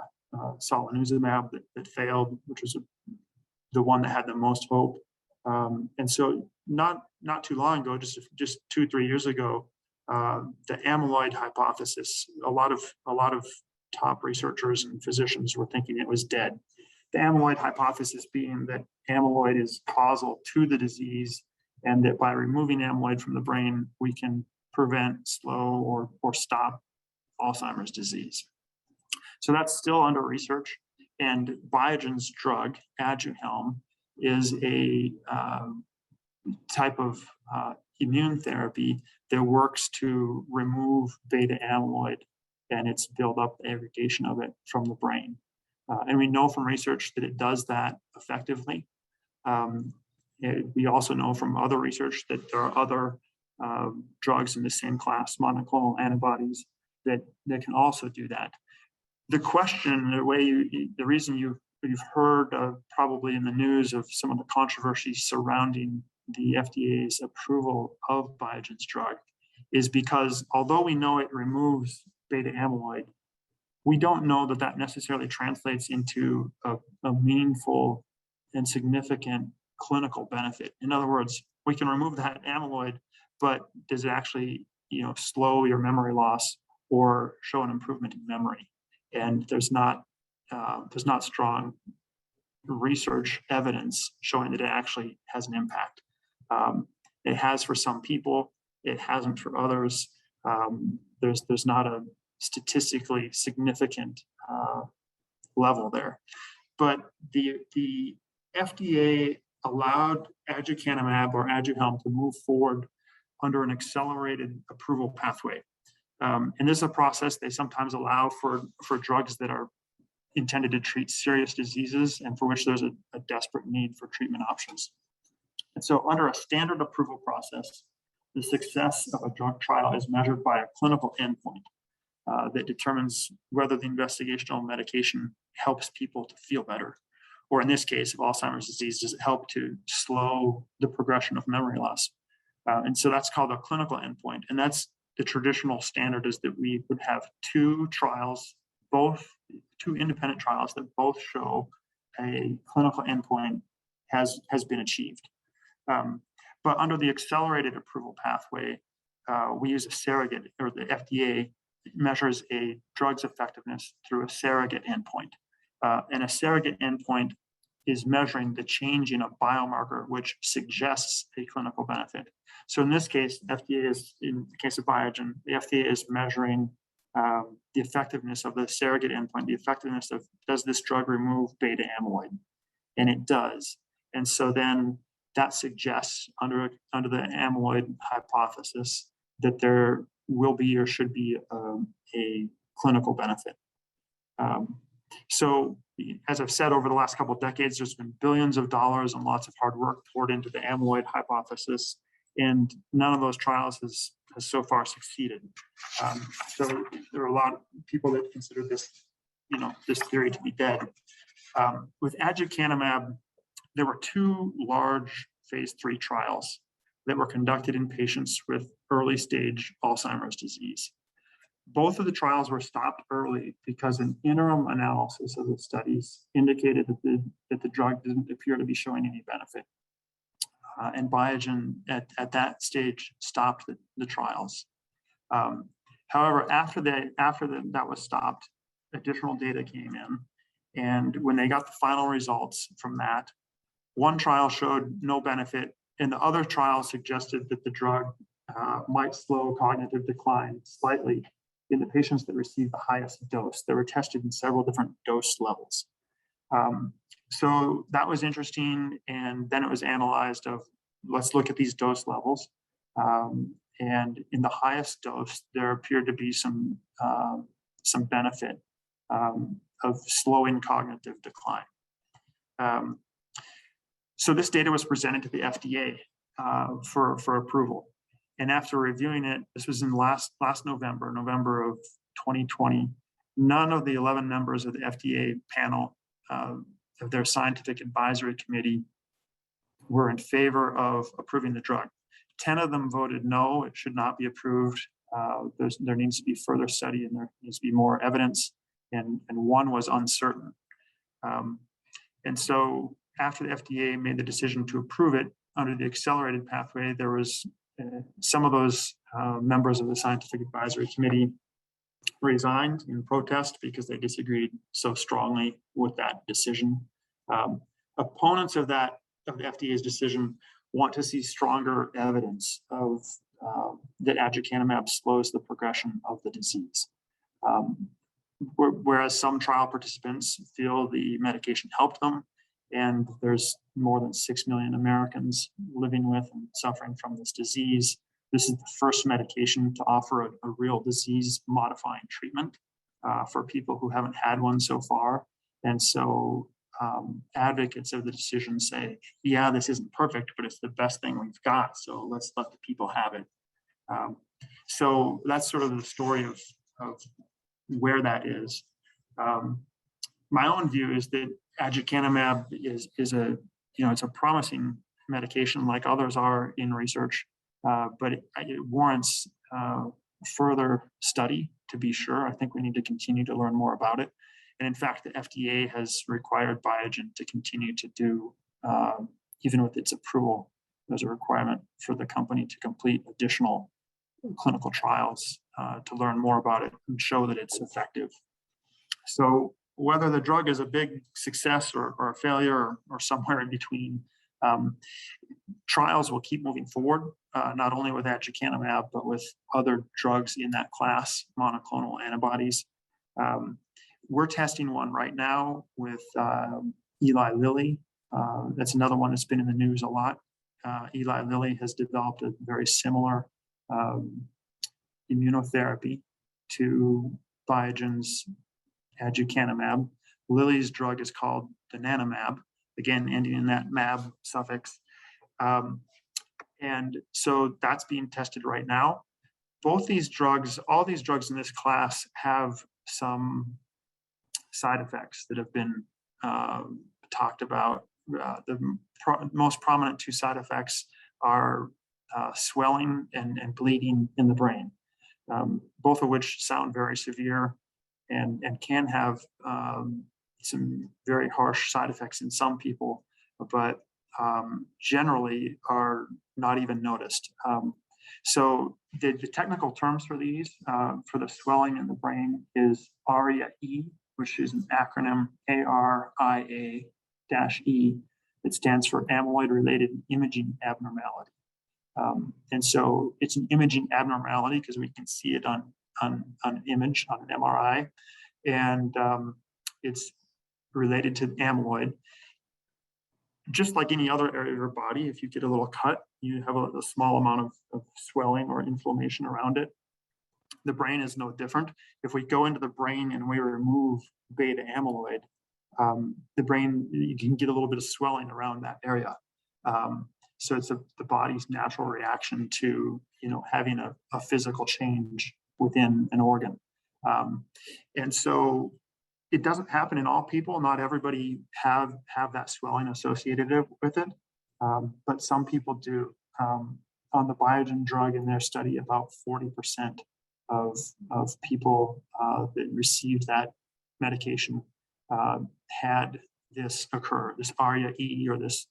solanezumab that failed, which was the one that had the most hope. And so not too long ago, just 2-3 years ago, the amyloid hypothesis, a lot of top researchers and physicians were thinking it was dead. The amyloid hypothesis being that amyloid is causal to the disease, and that by removing amyloid from the brain, we can prevent, slow, or stop Alzheimer's disease. So that's still under research. And Biogen's drug, Aduhelm, is a type of immune therapy that works to remove beta amyloid and its buildup, aggregation of it from the brain. And we know from research that it does that effectively. We also know from other research that there are other drugs in the same class, monoclonal antibodies, that can also do that. The question, the reason you've heard probably in the news of some of the controversy surrounding the FDA's approval of Biogen's drug is because although we know it removes beta amyloid, we don't know that that necessarily translates into a meaningful and significant clinical benefit. In other words, we can remove that amyloid, but does it actually, slow your memory loss or show an improvement in memory? And there's not strong research evidence showing that it actually has an impact. It has for some people, it hasn't for others. There's not a statistically significant level there. But the FDA allowed aducanumab or Aduhelm to move forward under an accelerated approval pathway. And this is a process they sometimes allow for drugs that are intended to treat serious diseases and for which there's a desperate need for treatment options. And so under a standard approval process, the success of a drug trial is measured by a clinical endpoint that determines whether the investigational medication helps people to feel better. Or in this case of Alzheimer's disease, does it help to slow the progression of memory loss? And so that's called a clinical endpoint. And that's the traditional standard, is that we would have two independent trials that both show a clinical endpoint has been achieved. But under the accelerated approval pathway, we use a surrogate, or the FDA measures a drug's effectiveness through a surrogate endpoint. And a surrogate endpoint is measuring the change in a biomarker which suggests a clinical benefit. So in this case, FDA is, in the case of Biogen, the FDA is measuring the effectiveness of the surrogate endpoint, the effectiveness of, does this drug remove beta amyloid? And it does. And so then that suggests under the amyloid hypothesis that there will be or should be a clinical benefit. So as I've said, over the last couple of decades, there's been billions of dollars and lots of hard work poured into the amyloid hypothesis, and none of those trials has so far succeeded. So there are a lot of people that consider this, this theory to be dead. With aducanumab, there were two large phase 3 trials that were conducted in patients with early stage Alzheimer's disease. Both of the trials were stopped early because an interim analysis of the studies indicated that the drug didn't appear to be showing any benefit. And Biogen at that stage stopped the trials. However, after that was stopped, additional data came in. And when they got the final results from that, one trial showed no benefit, and the other trial suggested that the drug might slow cognitive decline slightly in the patients that received the highest dose. They were tested in several different dose levels. So that was interesting, and then it was analyzed of, let's look at these dose levels. And in the highest dose, there appeared to be some benefit of slowing cognitive decline. So this data was presented to the FDA for approval. And after reviewing it, this was in last November of 2020, none of the 11 members of the FDA panel of their scientific advisory committee were in favor of approving the drug. 10 of them voted no, it should not be approved. There needs to be further study, and there needs to be more evidence, and one was uncertain. And so after the FDA made the decision to approve it under the accelerated pathway, there was some of those members of the scientific advisory committee resigned in protest because they disagreed so strongly with that decision. Opponents of the FDA's decision want to see stronger evidence of that aducanumab slows the progression of the disease. Whereas some trial participants feel the medication helped them, and there's more than 6 million Americans living with and suffering from this disease. This is the first medication to offer a real disease-modifying treatment for people who haven't had one so far. And so advocates of the decision say, yeah, this isn't perfect, but it's the best thing we've got, so let's let the people have it. So that's sort of the story of where that is. My own view is that aducanumab is a, it's a promising medication like others are in research, but it warrants further study to be sure. I think we need to continue to learn more about it. And in fact, the FDA has required Biogen to continue to do, even with its approval, there's a requirement for the company to complete additional clinical trials to learn more about it and show that it's effective. So whether the drug is a big success or a failure or somewhere in between, trials will keep moving forward, not only with aducanumab, but with other drugs in that class, monoclonal antibodies. We're testing one right now with Eli Lilly. That's another one that's been in the news a lot. Eli Lilly has developed a very similar immunotherapy to Biogen's aducanumab. Lilly's drug is called donanemab, again, ending in that mab suffix. And so that's being tested right now. Both these drugs, all these drugs in this class have some side effects that have been talked about. The most prominent two side effects are swelling and bleeding in the brain, both of which sound very severe and can have some very harsh side effects in some people, but generally are not even noticed. So the technical terms for these, for the swelling in the brain, is ARIA-E, which is an acronym, ARIA-E. It stands for amyloid-related imaging abnormality. And so it's an imaging abnormality because we can see it on an image, on an MRI, and it's related to amyloid. Just like any other area of your body, if you get a little cut, you have a small amount of swelling or inflammation around it. The brain is no different. If we go into the brain and we remove beta amyloid, the brain, you can get a little bit of swelling around that area. So it's the body's natural reaction to, having a physical change within an organ. And so it doesn't happen in all people. Not everybody have that swelling associated with it, but some people do. On the Biogen drug in their study, about 40% of people that received that medication had this occur, this ARIA-E, or this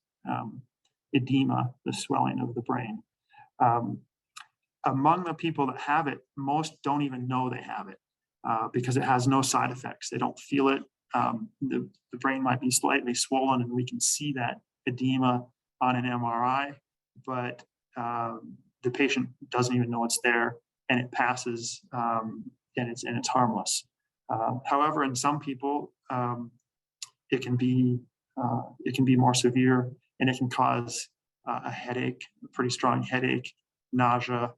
edema, the swelling of the brain. Among the people that have it, most don't even know they have it because it has no side effects. They don't feel it. The brain might be slightly swollen, and we can see that edema on an MRI, but the patient doesn't even know it's there, and it passes, and it's harmless. However, in some people, it can be more severe, and it can cause a headache, a pretty strong headache, nausea,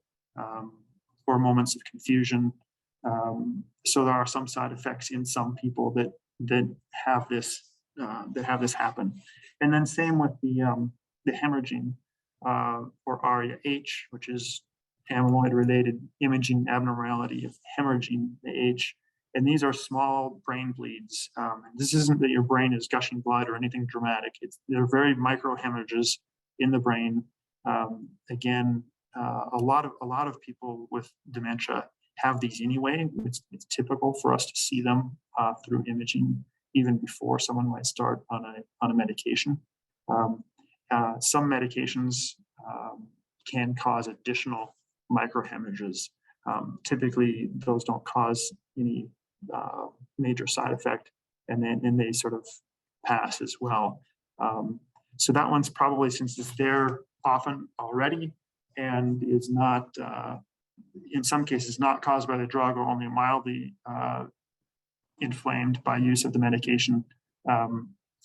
or moments of confusion. So there are some side effects in some people that have this happen. And then same with the hemorrhaging, or ARIA-H, which is amyloid-related imaging abnormality of hemorrhaging, the H. And these are small brain bleeds. This isn't that your brain is gushing blood or anything dramatic. They're very micro hemorrhages in the brain. Again, a lot of people with dementia have these anyway. It's typical for us to see them through imaging even before someone might start on a medication. Some medications can cause additional microhemorrhages. Typically, those don't cause any major side effect, and then they sort of pass as well. So that one's probably, since it's there often already and is not, in some cases, not caused by the drug or only mildly inflamed by use of the medication,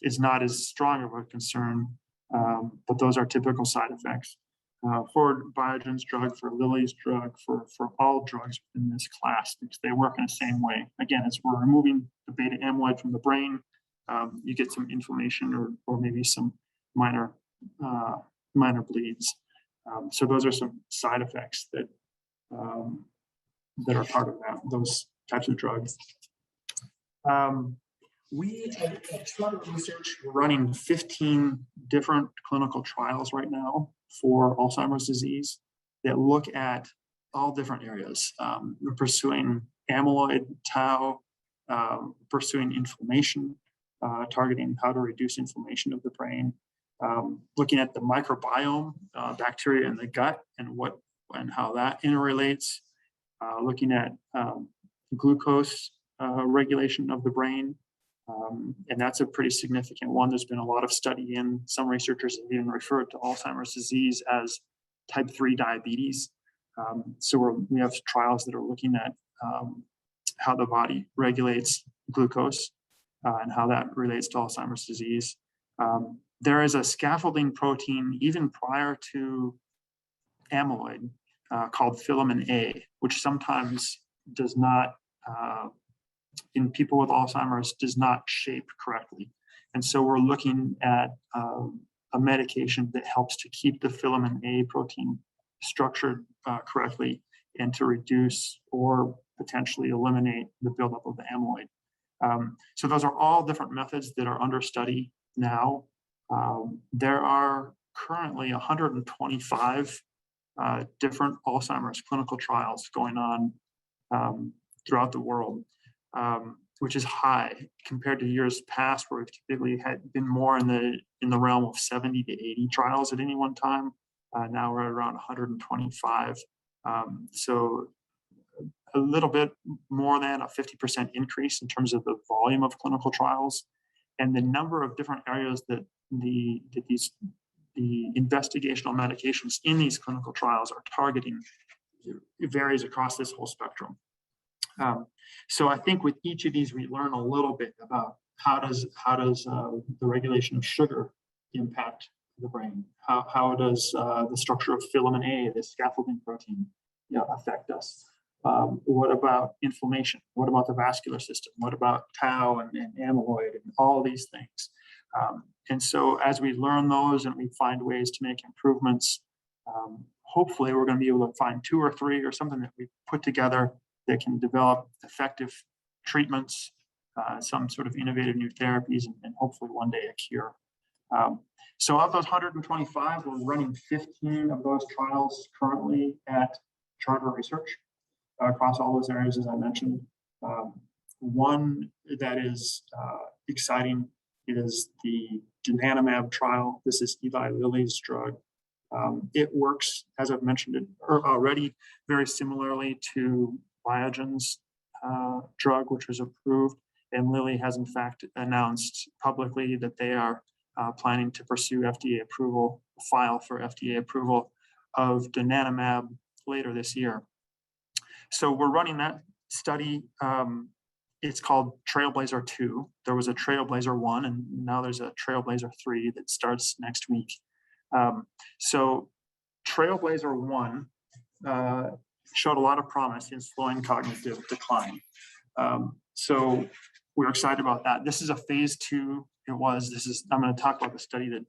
is not as strong of a concern, but those are typical side effects. For Biogen's drug, for Lilly's drug, for all drugs in this class, because they work in the same way. Again, as we're removing the beta amyloid from the brain, you get some inflammation or maybe some minor bleeds. So those are some side effects that are part of those types of drugs. We at Stedman Research, we're running 15 different clinical trials right now for Alzheimer's disease that look at all different areas. We're pursuing amyloid, tau, pursuing inflammation, targeting how to reduce inflammation of the brain, looking at the microbiome, bacteria in the gut, and how that interrelates, looking at glucose regulation of the brain. And that's a pretty significant one. There's been a lot of study in, some researchers have even referred to Alzheimer's disease as type 3 diabetes. So we have trials that are looking at how the body regulates glucose and how that relates to Alzheimer's disease. There is a scaffolding protein even prior to amyloid called filament A, which sometimes does not, in people with Alzheimer's, does not shape correctly. And so we're looking at a medication that helps to keep the filament A protein structured correctly and to reduce or potentially eliminate the buildup of the amyloid. So those are all different methods that are under study now. There are currently 125 different Alzheimer's clinical trials going on throughout the world, which is high compared to years past, where we've typically had been more in the realm of 70 to 80 trials at any one time. Now we're at around 125. So a little bit more than a 50% increase in terms of the volume of clinical trials, and the number of different areas that the investigational medications in these clinical trials are targeting. It varies across this whole spectrum. So I think with each of these, we learn a little bit about how does the regulation of sugar impact the brain? How does the structure of filament A, the scaffolding protein, affect us? What about inflammation? What about the vascular system? What about tau and amyloid and all these things? And so as we learn those and we find ways to make improvements, hopefully we're going to be able to find 2 or 3 or something that we put together that can develop effective treatments, some sort of innovative new therapies, and hopefully one day a cure. So of those 125, we're running 15 of those trials currently at Charter Research across all those areas, as I mentioned. One that is exciting is the donanemab trial. This is Eli Lilly's drug. It works, as I've mentioned it already, very similarly to Biogen's drug, which was approved. And Lilly has in fact announced publicly that they are planning to pursue FDA approval, file for FDA approval of donanemab later this year. So we're running that study. It's called Trailblazer 2. There was a Trailblazer 1, and now there's a Trailblazer 3 that starts next week. So Trailblazer 1 showed a lot of promise in slowing cognitive decline. So we're excited about that. This is a phase 2. I'm going to talk about the study that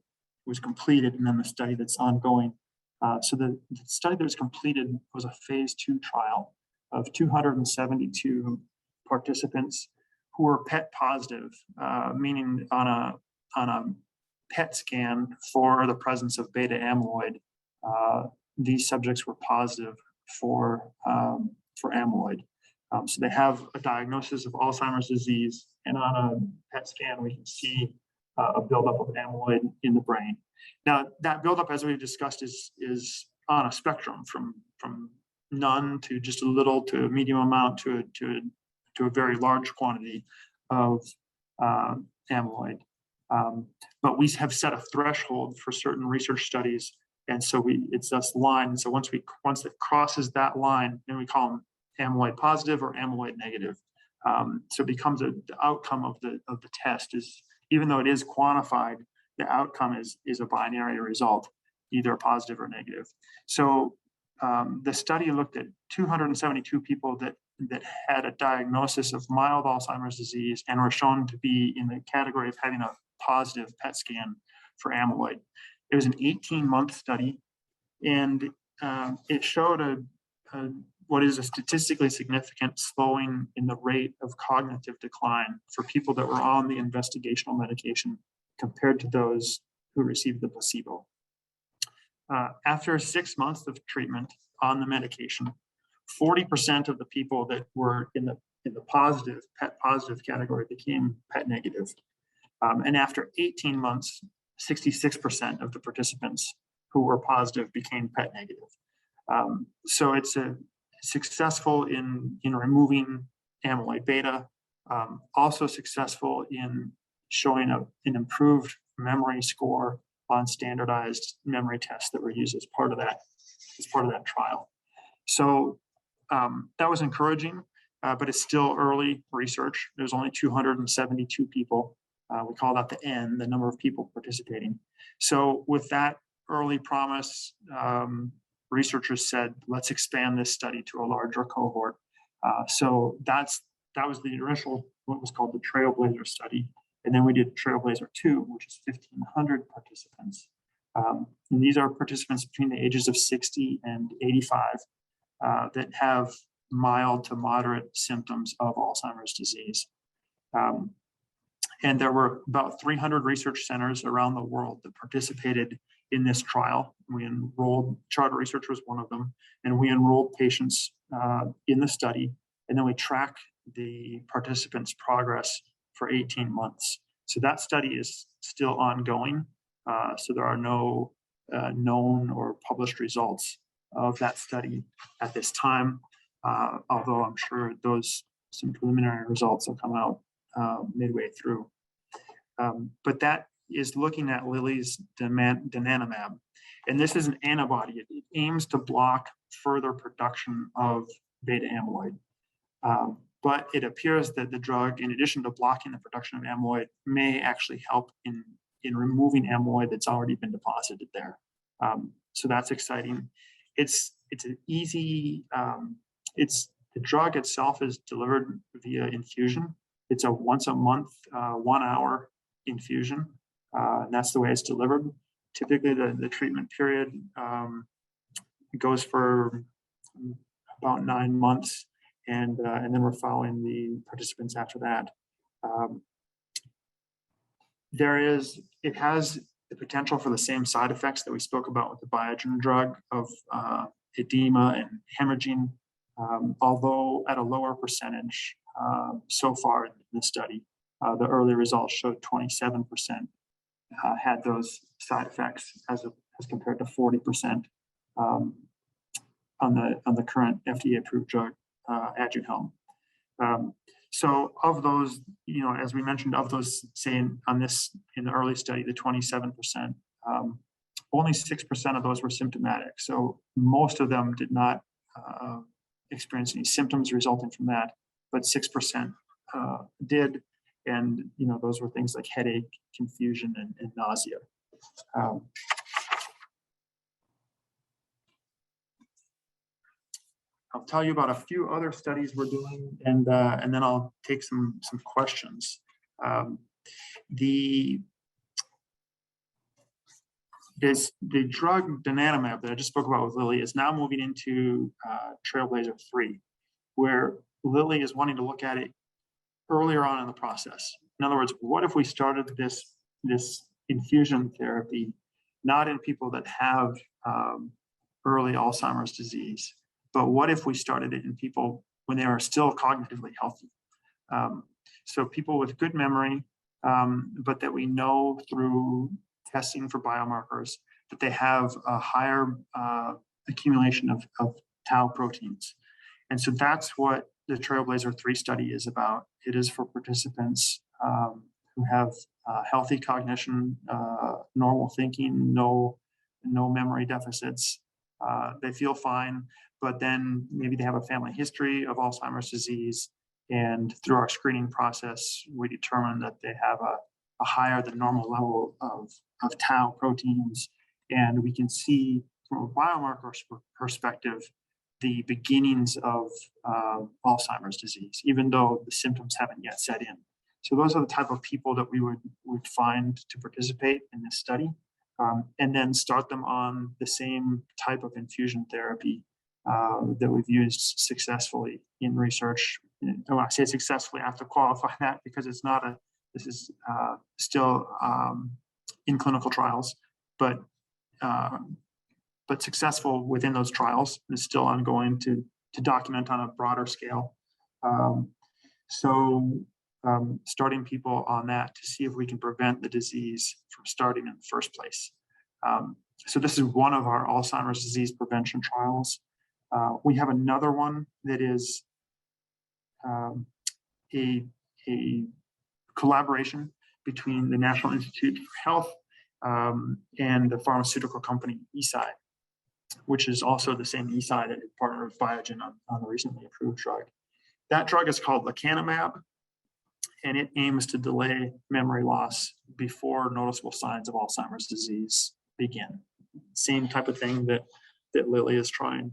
was completed and then the study that's ongoing. So the study that was completed was a phase 2 trial of 272 participants who were PET positive, meaning on a PET scan for the presence of beta amyloid. These subjects were positive for amyloid. So they have a diagnosis of Alzheimer's disease, and on a PET scan, we can see a buildup of amyloid in the brain. Now, that buildup, as we've discussed, is on a spectrum from none to just a little to a medium amount to a very large quantity of amyloid. But we have set a threshold for certain research studies, and so it's this line. So once it crosses that line, then we call them amyloid positive or amyloid negative. So it becomes the outcome of the test is, even though it is quantified, the outcome is a binary result, either positive or negative. So the study looked at 272 people that had a diagnosis of mild Alzheimer's disease and were shown to be in the category of having a positive PET scan for amyloid. It was an 18-month study, and it showed a what is a statistically significant slowing in the rate of cognitive decline for people that were on the investigational medication compared to those who received the placebo. After 6 months of treatment on the medication, 40% of the people that were in the positive, PET positive category became PET negative. And after 18 months, 66% of the participants who were positive became PET negative. So it's successful in removing amyloid beta, also successful in showing an improved memory score on standardized memory tests that were used as part of that trial. So that was encouraging, but it's still early research. There's only 272 people. We call that the N, the number of people participating. So with that early promise, researchers said, let's expand this study to a larger cohort. So that was the initial, what was called the Trailblazer study. And then we did Trailblazer 2, which is 1,500 participants. And these are participants between the ages of 60 and 85 that have mild to moderate symptoms of Alzheimer's disease. And there were about 300 research centers around the world that participated in this trial. We enrolled, Charter Research was one of them, and we enrolled patients in the study, and then we track the participants' progress for 18 months. So that study is still ongoing. So there are no known or published results of that study at this time, although I'm sure some preliminary results will come out midway through. But that is looking at Lilly's donanemab. And this is an antibody. It aims to block further production of beta amyloid. But it appears that the drug, in addition to blocking the production of amyloid, may actually help in removing amyloid that's already been deposited there. So that's exciting. It's an easy, the drug itself is delivered via infusion. It's a once a month, 1 hour infusion. And that's the way it's delivered. Typically the treatment period goes for about 9 months. And then we're following the participants after that. It has the potential for the same side effects that we spoke about with the Biogen drug of edema and hemorrhaging, although at a lower percentage so far in the study. The early results showed 27% had those side effects as compared to 40% on the current FDA-approved drug, Aduhelm. So of those, as we mentioned, of those, say in the early study, the 27%, only 6% of those were symptomatic. So most of them did not experience any symptoms resulting from that, but 6% did. And, those were things like headache, confusion, and nausea. I'll tell you about a few other studies we're doing, and then I'll take some questions. The drug donanemab that I just spoke about with Lilly is now moving into Trailblazer 3, where Lilly is wanting to look at it earlier on in the process. In other words, what if we started this infusion therapy not in people that have early Alzheimer's disease, but what if we started it in people when they are still cognitively healthy? So people with good memory, but that we know through testing for biomarkers that they have a higher accumulation of tau proteins. And so that's what the Trailblazer 3 study is about. It is for participants who have healthy cognition, normal thinking, no memory deficits. They feel fine, but then maybe they have a family history of Alzheimer's disease. And through our screening process, we determine that they have a higher than normal level of tau proteins. And we can see from a biomarker perspective, the beginnings of Alzheimer's disease, even though the symptoms haven't yet set in. So those are the type of people that we would find to participate in this study, and then start them on the same type of infusion therapy that we've used successfully in research. And when I say successfully, I have to qualify that because it's not a, this is still in clinical trials, but successful within those trials is still ongoing to document on a broader scale. Starting people on that to see if we can prevent the disease from starting in the first place. So this is one of our Alzheimer's disease prevention trials. We have another one that is a collaboration between the National Institute for Health and the pharmaceutical company Eisai, which is also the same Eisai that partnered with Biogen on the recently approved drug. That drug is called lecanemab, and it aims to delay memory loss before noticeable signs of Alzheimer's disease begin. Same type of thing that Lilly is trying.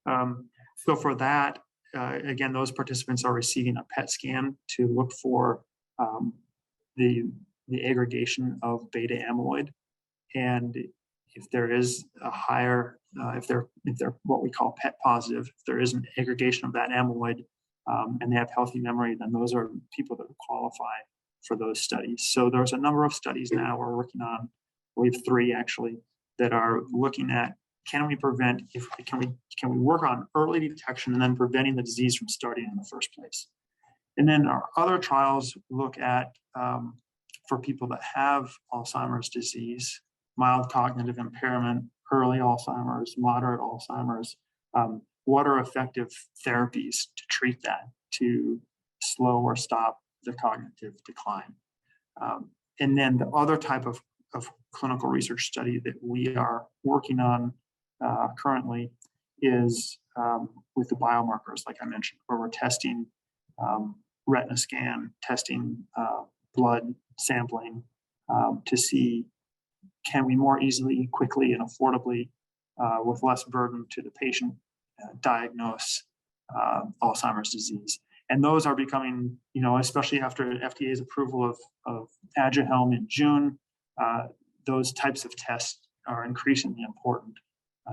So for that, again, those participants are receiving a PET scan to look for the aggregation of beta amyloid, and if there is a higher, if they're what we call PET positive, if there is an aggregation of that amyloid and they have healthy memory, then those are people that would qualify for those studies. So there's a number of studies now we're working on. We have 3 actually that are looking at, can we prevent, can we work on early detection and then preventing the disease from starting in the first place. And then our other trials look at for people that have Alzheimer's disease, mild cognitive impairment, early Alzheimer's, moderate Alzheimer's, what are effective therapies to treat that, to slow or stop the cognitive decline. And then the other type of clinical research study that we are working on currently is with the biomarkers, like I mentioned, where we're testing retina scan, testing blood sampling to see, can we more easily, quickly, and affordably, with less burden to the patient, diagnose Alzheimer's disease. And those are becoming, especially after FDA's approval of Aduhelm in June, those types of tests are increasingly important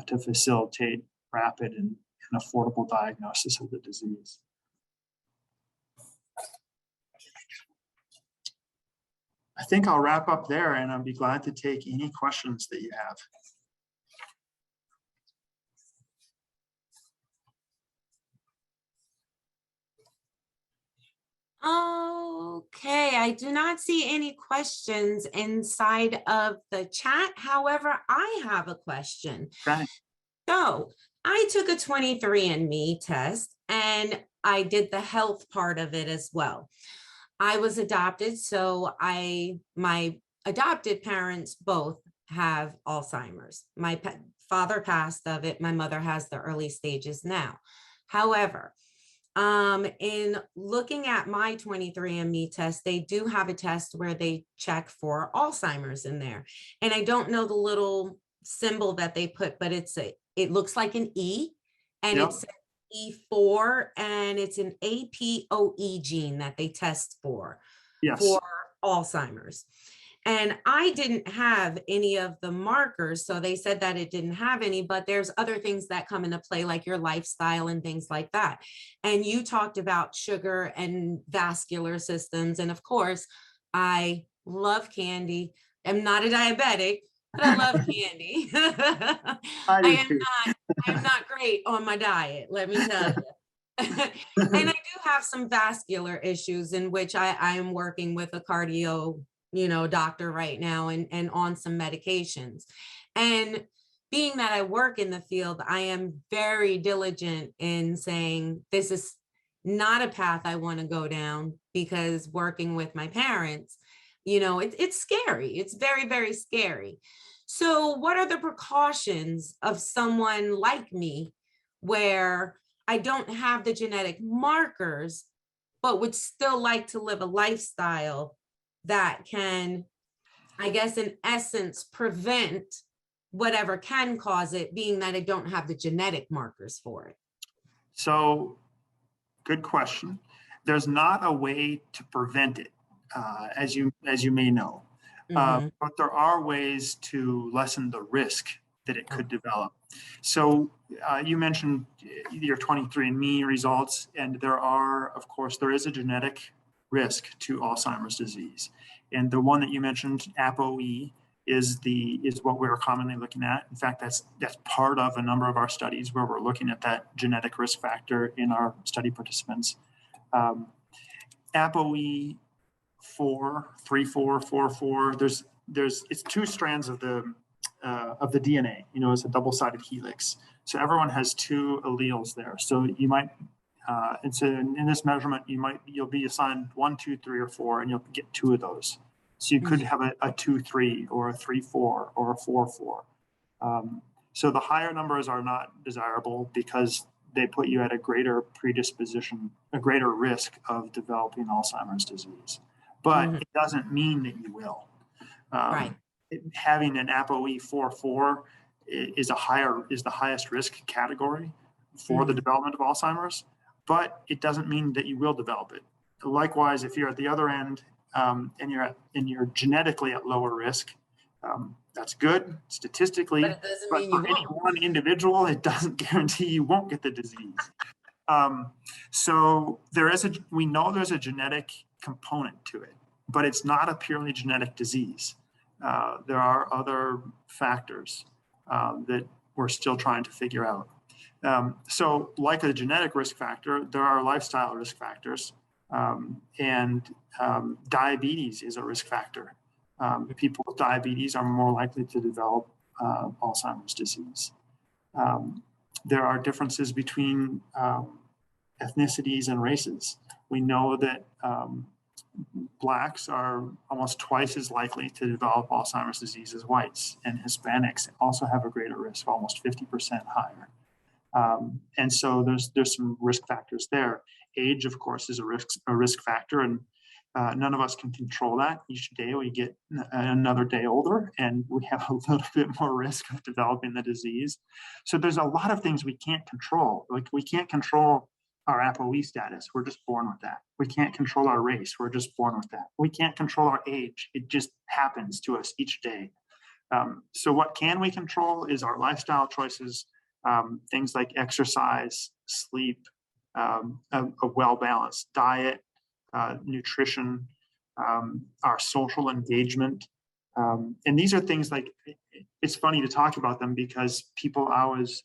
to facilitate rapid and affordable diagnosis of the disease. I think I'll wrap up there, and I'll be glad to take any questions that you have. Okay, I do not see any questions inside of the chat. However, I have a question. Okay. So I took a 23andMe test and I did the health part of it as well. I was adopted, so my adopted parents both have Alzheimer's. My father passed of it. My mother has the early stages now. However, in looking at my 23andMe test, they do have a test where they check for Alzheimer's in there. And I don't know the little symbol that they put, but it looks like an E, and Yep. it's E4, and it's an APOE gene that they test for Alzheimer's. And I didn't have any of the markers, so they said that it didn't have any, but there's other things that come into play, like your lifestyle and things like that. And you talked about sugar and vascular systems, and of course, I love candy. I'm not a diabetic, but I love candy. I am not great on my diet, let me tell you. And I do have some vascular issues in which I am working with a cardio, doctor right now and on some medications. And being that I work in the field, I am very diligent in saying this is not a path I want to go down, because working with my parents, it's scary. It's very, very scary. So what are the precautions of someone like me where I don't have the genetic markers, but would still like to live a lifestyle that can, I guess, in essence, prevent whatever can cause it, being that I don't have the genetic markers for it? So, good question. There's not a way to prevent it, as you may know. Mhm. But there are ways to lessen the risk that it could develop. So you mentioned your 23andMe results, and there is a genetic risk to Alzheimer's disease. And the one that you mentioned, APOE, is what we're commonly looking at. In fact, that's part of a number of our studies where we're looking at that genetic risk factor in our study participants. APOE 4, 3, 4, 4, 4. It's two strands of the DNA. It's a double-sided helix. So everyone has two alleles there. So you might, and so in this measurement, you'll be assigned 1, 2, 3, or 4, and you'll get 2 of those. So you could have a 2, 3, or a 3, 4, or a 4, 4. So the higher numbers are not desirable because they put you at a greater predisposition, a greater risk of developing Alzheimer's disease. But it doesn't mean that you will. Right. Having an APOE 4/4 is the highest risk category for the development of Alzheimer's, but it doesn't mean that you will develop it. Likewise, if you're at the other end and you're genetically at lower risk, that's good statistically. But it doesn't but mean for you any won't. one individual, it doesn't guarantee you won't get the disease. So we know there's a genetic component to it, but it's not a purely genetic disease. There are other factors that we're still trying to figure out. So like a genetic risk factor, there are lifestyle risk factors, and diabetes is a risk factor. People with diabetes are more likely to develop Alzheimer's disease. There are differences between ethnicities and races. We know that Blacks are almost twice as likely to develop Alzheimer's disease as whites, and Hispanics also have a greater risk, almost 50% higher. And so there's some risk factors there. Age, of course, is a risk factor, and none of us can control that. Each day we get another day older, and we have a little bit more risk of developing the disease. So there's a lot of things we can't control. Like, we can't control our APOE status. We're just born with that. We can't control our race. We're just born with that. We can't control our age. It just happens to us each day. So what can we control is our lifestyle choices, things like exercise, sleep, a well-balanced diet, nutrition, our social engagement. And these are things like, it's funny to talk about them because people always,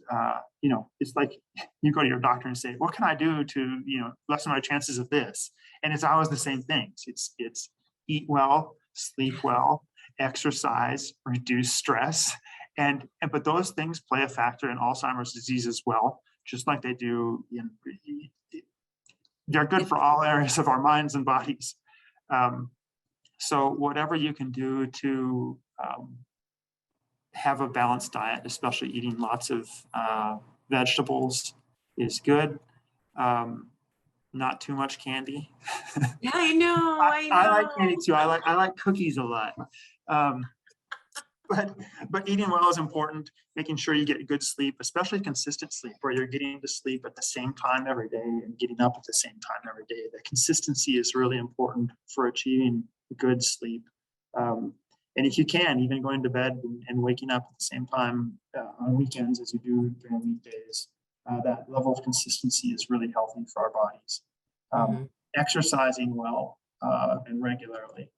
it's like you go to your doctor and say, what can I do to, lessen my chances of this? And it's always the same things. It's eat well, sleep well, exercise, reduce stress. But those things play a factor in Alzheimer's disease as well, just like they do they're good for all areas of our minds and bodies. So whatever you can do to have a balanced diet, especially eating lots of vegetables, is good. Not too much candy. Yeah, I know. I like candy too. I like cookies a lot. But eating well is important. Making sure you get good sleep, especially consistent sleep, where you're getting to sleep at the same time every day and getting up at the same time every day. The consistency is really important for achieving good sleep. And if you can, even going to bed and waking up at the same time on weekends as you do during weekdays, that level of consistency is really healthy for our bodies. Exercising well and regularly.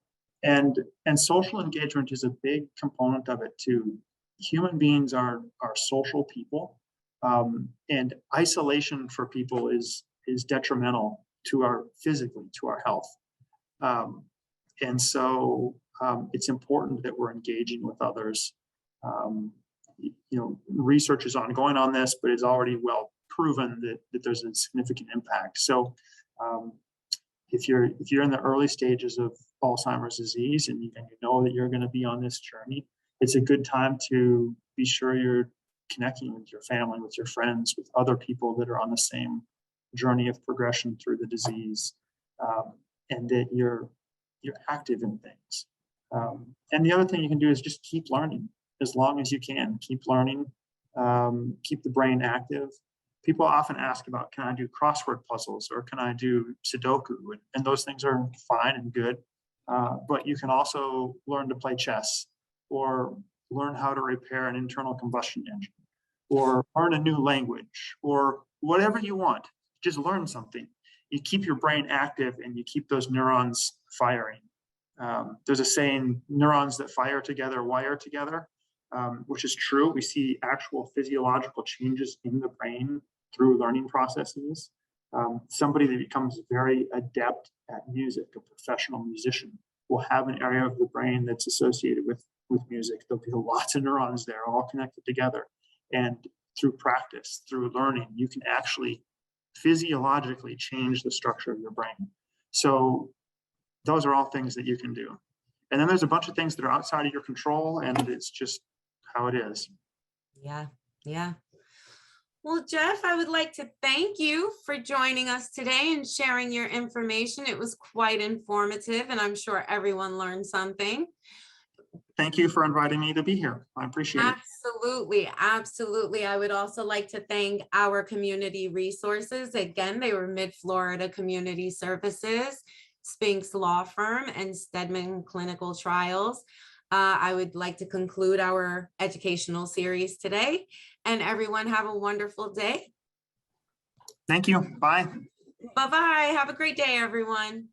And social engagement is a big component of it too. Human beings are social people, and isolation for people is detrimental to our health. And so it's important that we're engaging with others. Research is ongoing on this, but it's already well proven that there's a significant impact. So if you're in the early stages of Alzheimer's disease and you know that you're going to be on this journey, it's a good time to be sure you're connecting with your family, with your friends, with other people that are on the same journey of progression through the disease, and that you're active in things. And the other thing you can do is just keep learning as long as you can. Keep learning, keep the brain active. People often ask about, can I do crossword puzzles or can I do Sudoku? And those things are fine and good. But you can also learn to play chess or learn how to repair an internal combustion engine, or learn a new language, or whatever you want. Just learn something. You keep your brain active and you keep those neurons firing. There's a saying, neurons that fire together wire together, which is true. We see actual physiological changes in the brain through learning processes. Somebody that becomes very adept at music, a professional musician, will have an area of the brain that's associated with music. There'll be lots of neurons there, all connected together. And through practice, through learning, you can actually physiologically change the structure of your brain. So those are all things that you can do. And then there's a bunch of things that are outside of your control, and it's just how it is. Yeah, yeah. Well, Jeff, I would like to thank you for joining us today and sharing your information. It was quite informative, and I'm sure everyone learned something. Thank you for inviting me to be here. I appreciate it. Absolutely, absolutely. I would also like to thank our community resources. Again, they were Mid-Florida Community Services, Spinks Law Firm, and Stedman Clinical Trials. I would like to conclude our educational series today, and everyone have a wonderful day. Thank you. Bye. Bye-bye. Have a great day, everyone.